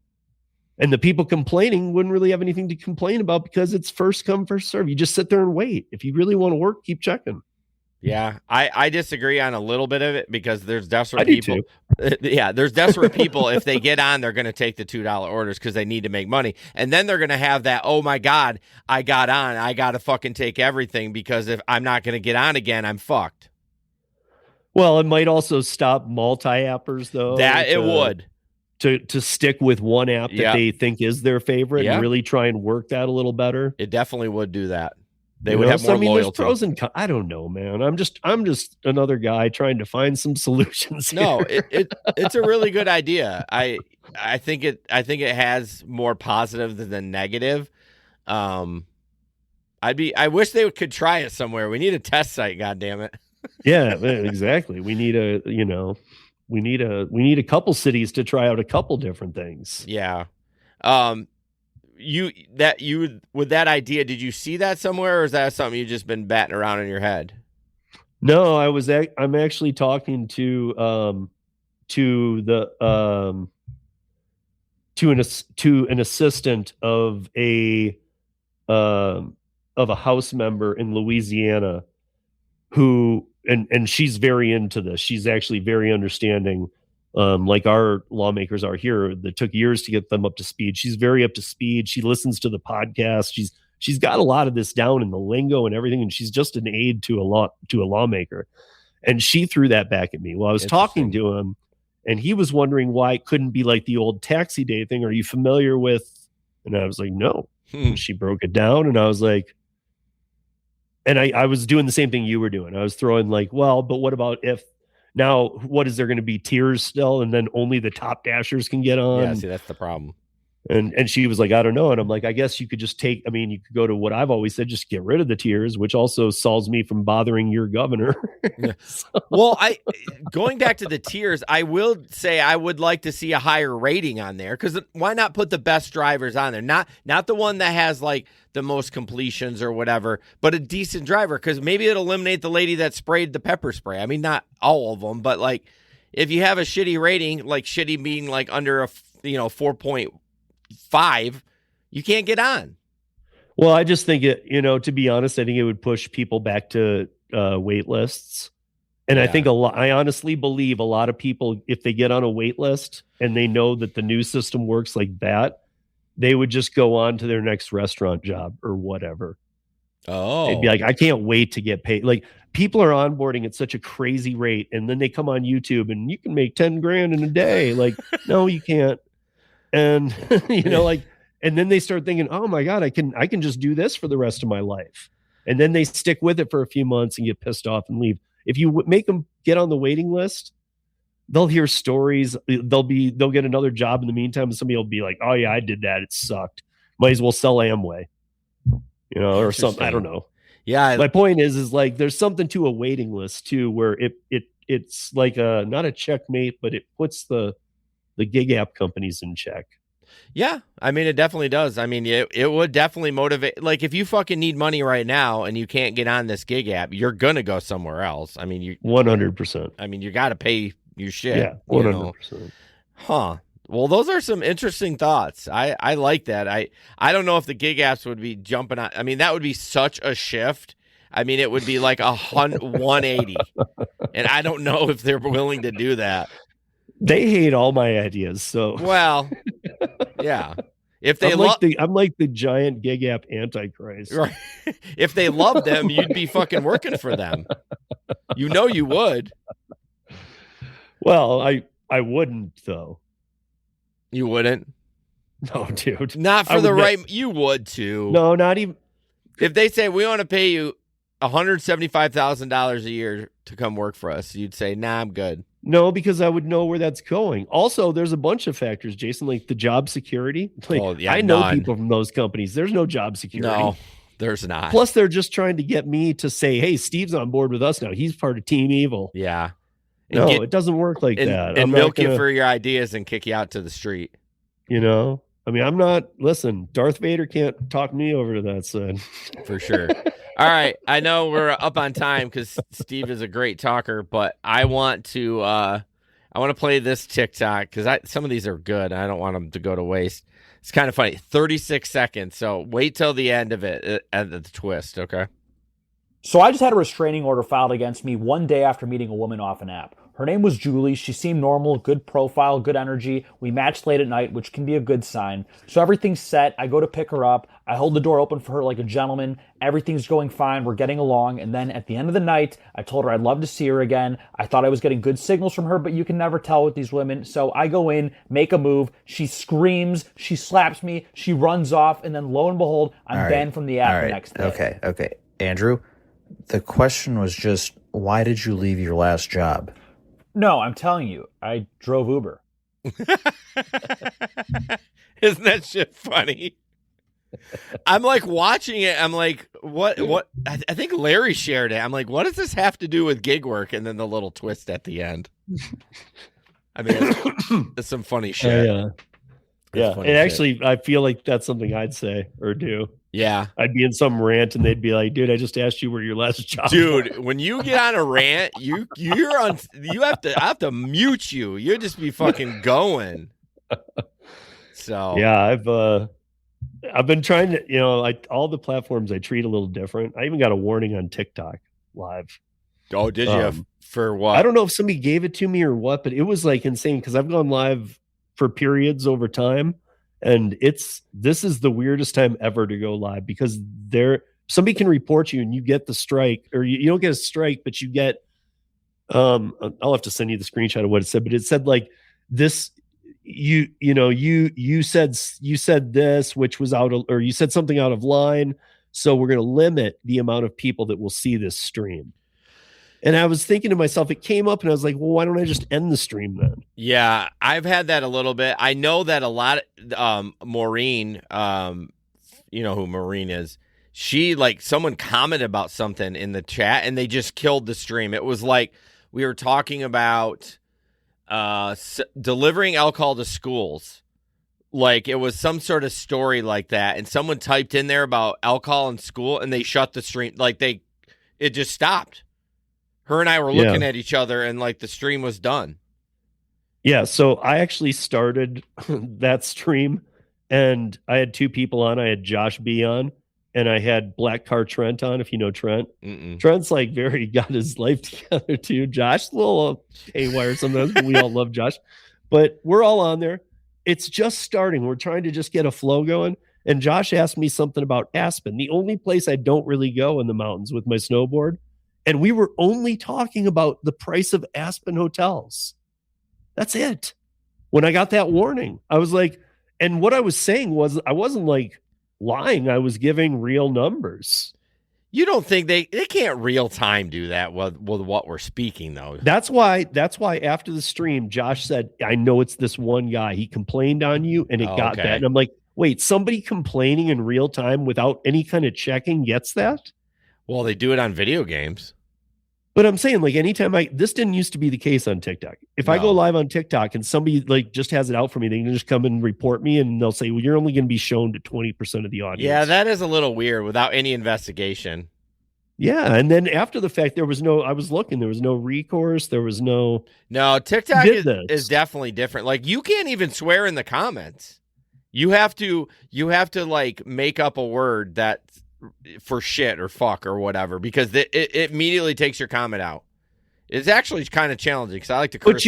And the people complaining wouldn't really have anything to complain about because it's first come, first serve. You just sit there and wait. If you really want to work, keep checking. Yeah, I disagree on a little bit of it because there's desperate people. Yeah, there's desperate people. If they get on, they're going to take the $2 orders because they need to make money. And then they're going to have that, oh my God, I got on. I got to fucking take everything because if I'm not going to get on again, I'm fucked. Well, it might also stop multi-appers, though. That it would. To stick with one app that they think is their favorite and really try and work that a little better. It definitely would do that. They would have more loyalty. There's pros and cons. I don't know, man. I'm just another guy trying to find some solutions here. No, it's a really good idea. I think it has more positive than negative. I wish they could try it somewhere. We need a test site, goddammit. Yeah, exactly. We need a couple cities to try out a couple different things. Yeah. With that idea, did you see that somewhere, or is that something you've just been batting around in your head? No, I'm actually talking to an assistant of a House member in Louisiana who and she's very into this. She's actually very understanding. Like our lawmakers are here, that took years to get them up to speed. She's very up to speed. She listens to the podcast. She's got a lot of this down in the lingo and everything, and she's just an aide to a lawmaker. And she threw that back at me while I was talking to him, and he was wondering why it couldn't be like the old taxi day thing. Are you familiar with? And I was like, no. And she broke it down, and I was like, and I was doing the same thing you were doing. I was throwing like, well, but what about if? Now, what is there going to be tiers still? And then only the top dashers can get on? Yeah, see, that's the problem. And she was like, I don't know. And I'm like, I guess you could just you could go to what I've always said, just get rid of the tiers, which also solves me from bothering your governor. Yeah. Well, going back to the tiers, I will say I would like to see a higher rating on there, because why not put the best drivers on there? Not the one that has like the most completions or whatever, but a decent driver, because maybe it'll eliminate the lady that sprayed the pepper spray. I mean, not all of them, but like if you have a shitty rating, like shitty being like under a 4.5, you can't get on. Well, I just think to be honest, I think it would push people back to wait lists. And I think I honestly believe a lot of people, if they get on a wait list and they know that the new system works like that, they would just go on to their next restaurant job or whatever. Oh, they'd be like, I can't wait to get paid. Like, people are onboarding at such a crazy rate, and then they come on YouTube and you can make 10 grand in a day. Like, no, you can't. And and then they start thinking, oh my God, I can just do this for the rest of my life. And then they stick with it for a few months and get pissed off and leave. If you make them get on the waiting list, they'll hear stories. They'll get another job in the meantime. And somebody will be like, oh yeah, I did that. It sucked. Might as well sell Amway, or something. I don't know. Yeah. My point is like, there's something to a waiting list too, where it's like not a checkmate, but it puts the gig app companies in check. Yeah. I mean, it definitely does. I mean, it would definitely motivate. Like, if you fucking need money right now and you can't get on this gig app, you're going to go somewhere else. I mean, 100%. I mean, you got to pay your shit. Yeah. 100%. Huh. Well, those are some interesting thoughts. I like that. I don't know if the gig apps would be jumping on. I mean, that would be such a shift. I mean, it would be like 180. And I don't know if they're willing to do that. They hate all my ideas. So, well, yeah. If they I'm like the giant gig app antichrist. Right. If they love them, you'd be fucking working for them. You would. Well, I wouldn't though. You wouldn't? No, dude. Not for the right. You would too. No, not even. If they say we want to pay you $175,000 a year to come work for us, you'd say, nah, I'm good. No, because I would know where that's going. Also, there's a bunch of factors, Jason, like the job security. Like, I know people from those companies. There's no job security. No, there's not. Plus, they're just trying to get me to say, hey, Steve's on board with us now. He's part of Team Evil. Yeah. No, it doesn't work like that. And milk you for your ideas and kick you out to the street. You know? I mean, listen, Darth Vader can't talk me over to that side. For sure. All right. I know we're up on time because Steve is a great talker, but I want to play this TikTok because some of these are good. I don't want them to go to waste. It's kind of funny. 36 seconds. So wait till the end of it at the twist. Okay. So I just had a restraining order filed against me one day after meeting a woman off an app. Her name was Julie. She seemed normal, good profile, good energy. We matched late at night, which can be a good sign. So everything's set. I go to pick her up. I hold the door open for her like a gentleman. Everything's going fine. We're getting along. And then at the end of the night, I told her I'd love to see her again. I thought I was getting good signals from her, but you can never tell with these women. So I go in, make a move. She screams. She slaps me. She runs off. And then lo and behold, I'm banned from the app the next day. Okay. Andrew, the question was just, why did you leave your last job? No, I'm telling you, I drove Uber. Isn't that shit funny? I'm like watching it. I'm like, what? I think Larry shared it. I'm like, what does this have to do with gig work? And then the little twist at the end. I mean, it's some funny shit. Yeah. And actually, I feel like that's something I'd say or do. Yeah. I'd be in some rant and they'd be like, dude, I just asked you where your last job was. When you get on a rant, I have to mute you. You'll just be fucking going. So yeah, I've been trying to, all the platforms I treat a little different. I even got a warning on TikTok live. Oh, did you? For what? I don't know if somebody gave it to me or what, but it was like insane because I've gone live for periods over time. And this is the weirdest time ever to go live because somebody can report you and you get the strike, or you don't get a strike, but you get I'll have to send you the screenshot of what it said, but it said like this, you said this, which was or you said something out of line. So we're going to limit the amount of people that will see this stream. And I was thinking to myself, it came up and I was like, well, why don't I just end the stream then? Yeah, I've had that a little bit. I know that a lot Maureen, you know who Maureen is. She, like, someone commented about something in the chat and they just killed the stream. It was like we were talking about delivering alcohol to schools. Like it was some sort of story like that. And someone typed in there about alcohol in school and they shut the stream. Like it just stopped. Her and I were looking at each other and like the stream was done. Yeah. So I actually started that stream and I had two people on. I had Josh B on and I had Black Car Trent on, if you know Trent. Mm-mm. Trent's like got his life together too. Josh, a little haywire sometimes, but we all love Josh. But we're all on there. It's just starting. We're trying to just get a flow going. And Josh asked me something about Aspen, the only place I don't really go in the mountains with my snowboard. And we were only talking about the price of Aspen hotels. That's it. When I got that warning, I was like, and what I was saying was I wasn't like lying. I was giving real numbers. You don't think they can't real time do that with what we're speaking though? That's why after the stream, Josh said, I know it's this one guy. He complained on you and it got that. And I'm like, wait, somebody complaining in real time without any kind of checking gets that? Well, they do it on video games. But I'm saying, like, anytime this didn't used to be the case on TikTok. If I go live on TikTok and somebody like just has it out for me, they can just come and report me and they'll say, well, you're only going to be shown to 20% of the audience. Yeah, that is a little weird without any investigation. Yeah. And then after the fact, I was looking, there was no recourse. There was no. No, TikTok is definitely different. Like, you can't even swear in the comments. You have to like make up a word that for shit or fuck or whatever, because it immediately takes your comment out. It's actually kind of challenging because I like to curse.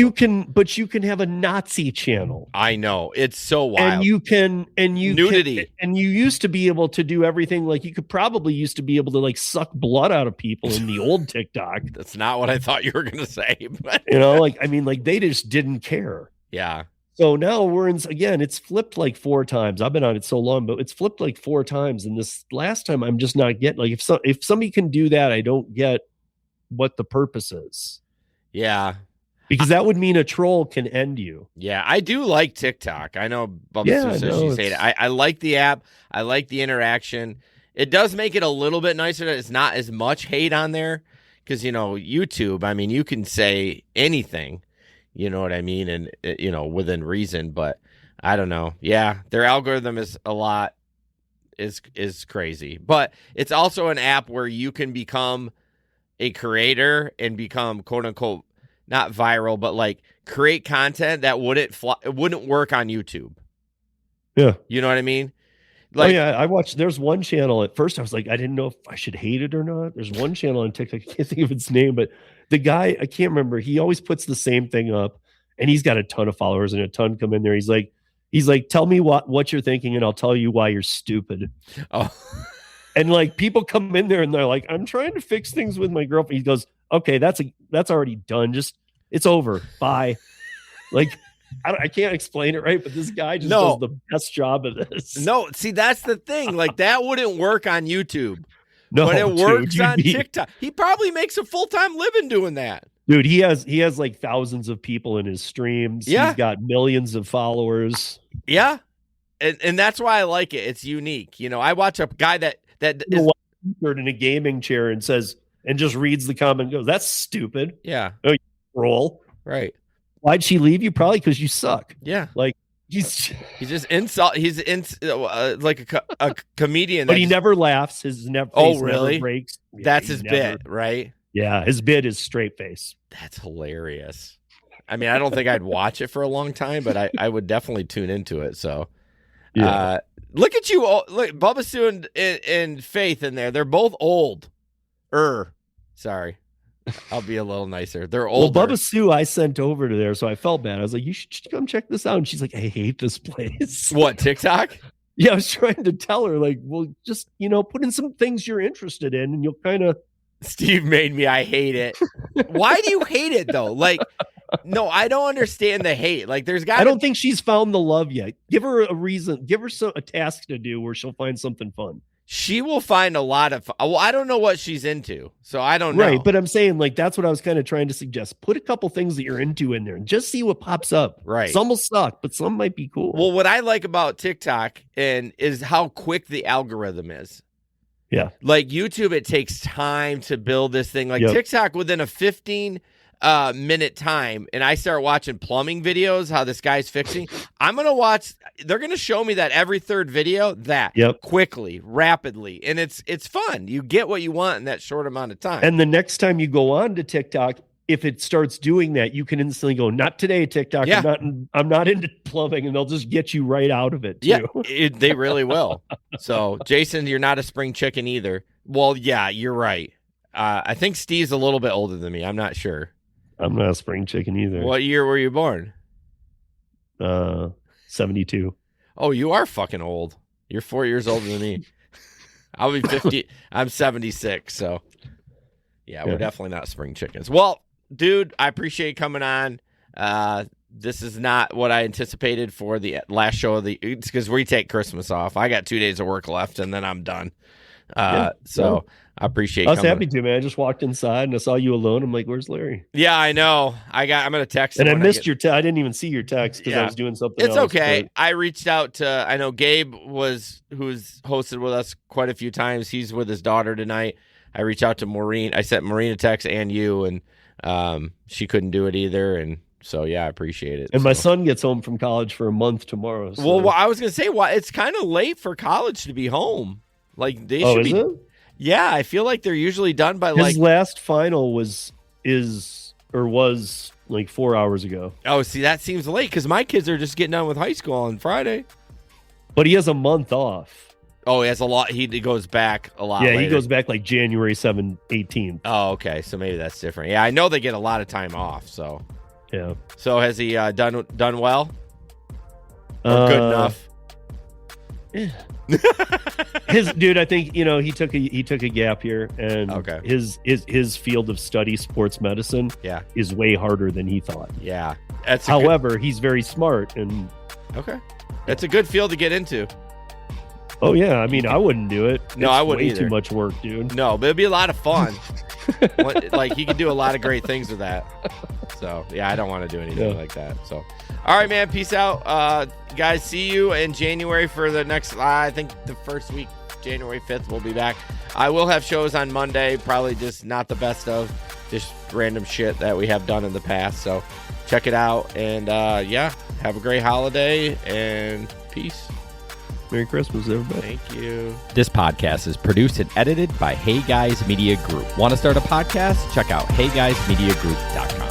But you can have a Nazi channel. I know, it's so wild. And you can nudity. And you used to be able to do everything. Like you could probably used to be able to like suck blood out of people in the old TikTok. That's not what I thought you were gonna say. But they just didn't care. Yeah. So now it's flipped like 4 times. I've been on it so long, but it's flipped like 4 times. And this last time I'm just not getting, like, if somebody can do that, I don't get what the purpose is. Yeah. Because that would mean a troll can end you. Yeah, I do like TikTok. I know Bubba Sue says she's hate it. I like the app. I like the interaction. It does make it a little bit nicer that it's not as much hate on there. Because, YouTube, I mean, you can say anything, you know what I mean? And, within reason. But I don't know. Yeah, their algorithm is crazy. But it's also an app where you can become a creator and become, quote unquote, not viral, but like create content that wouldn't work on YouTube. Yeah. You know what I mean? Like, I watched, there's one channel at first I was like, I didn't know if I should hate it or not. There's one channel on TikTok, I can't think of its name, but the guy, I can't remember, he always puts the same thing up and he's got a ton of followers and a ton come in there. He's like, tell me what you're thinking and I'll tell you why you're stupid. Oh. And like people come in there and they're like, I'm trying to fix things with my girlfriend. He goes, okay, that's already done. Just, it's over. Bye. Like, I can't explain it right, but this guy just does the best job of this. No, see, that's the thing. Like, that wouldn't work on YouTube. No, but it works dude, on TikTok. He probably makes a full-time living doing that. Dude, he has like thousands of people in his streams. Yeah. He's got millions of followers. Yeah. And that's why I like it. It's unique. I watch a guy that is in a gaming chair and just reads the comment and goes, that's stupid. Yeah. Oh, you roll. Right. Why'd she leave you? Probably because you suck. Yeah. Like he's just like a comedian. But he never laughs. His face really? Never breaks. Yeah, that's his bit, right? Yeah, his bit is straight face. That's hilarious. I mean, I don't think I'd watch it for a long time, but I would definitely tune into it. So, yeah. Look at you, look, Bubba Sue and Faith in there. They're both old. Sorry. I'll be a little nicer. They're older. Well, Bubba Sue, I sent over to there, so I felt bad. I was like, you should come check this out. And she's like, I hate this place. What, TikTok? Yeah, I was trying to tell her, like, well, just, put in some things you're interested in, and you'll kind of. Steve made me, I hate it. Why do you hate it, though? Like, no, I don't understand the hate. Like, I don't think she's found the love yet. Give her a reason. Give her a task to do where she'll find something fun. She will find a lot of. Well, I don't know what she's into, so I don't know. Right, but I'm saying like that's what I was kind of trying to suggest. Put a couple things that you're into in there and just see what pops up. Right, some will suck, but some might be cool. Well, what I like about TikTok is how quick the algorithm is. Yeah, like YouTube, it takes time to build this thing. Like TikTok, within a 15-minute time, and I start watching plumbing videos, how this guy's fixing. I'm gonna watch. They're gonna show me that every third video, quickly, rapidly, and it's fun. You get what you want in that short amount of time. And the next time you go on to TikTok, if it starts doing that, you can instantly go, "Not today, TikTok. Yeah. I'm not into plumbing," and they'll just get you right out of it. Too. Yeah, they really will. So, Jason, you're not a spring chicken either. Well, yeah, you're right. I think Steve's a little bit older than me. I'm not sure. I'm not a spring chicken either. What year were you born? 72. Oh, you are fucking old. You're 4 years older than me. I'll be 50. I'm 76. So, yeah, we're definitely not spring chickens. Well, dude, I appreciate you coming on. This is not what I anticipated for the last show of the. It's because we take Christmas off. I got 2 days of work left, and then I'm done. So I appreciate. I was happy to, man. I just walked inside and I saw you alone. I'm like, "Where's Larry?" Yeah, I know. I'm gonna text him. And I missed your text. I didn't even see your text because I was doing something. It's okay. But I reached out to. I know Gabe who's hosted with us quite a few times. He's with his daughter tonight. I reached out to Maureen. I sent Maureen a text and you, and she couldn't do it either. And so I appreciate it. And my son gets home from college for a month tomorrow. So. Well, I was gonna say, it's kind of late for college to be home. Like they should is be. It? Yeah, I feel like they're usually done by his last final was like 4 hours ago. Oh, see, that seems late because my kids are just getting done with high school on Friday. But he has a month off. Oh, he has a lot. He goes back a lot. Yeah, later. he goes back like January 18th. Oh, okay. So maybe that's different. Yeah, I know they get a lot of time off. So yeah. So has he done well? Or good enough? Yeah. I think he took a gap here, and his field of study, sports medicine, is way harder than he thought. Yeah. However, he's very smart, and it's a good field to get into. Oh yeah, I mean, I wouldn't do it. No, I wouldn't way either. Too much work, dude. No, but it'd be a lot of fun. Like he could do a lot of great things with that. So yeah, I don't want to do anything like that. So, all right, man. Peace out, guys. See you in January for the next. I think the first week, January 5th, we'll be back. I will have shows on Monday. Probably just not the best of, just random shit that we have done in the past. So check it out, and yeah, have a great holiday and peace. Merry Christmas, everybody. Thank you. This podcast is produced and edited by Hey Guys Media Group. Want to start a podcast? Check out heyguysmediagroup.com.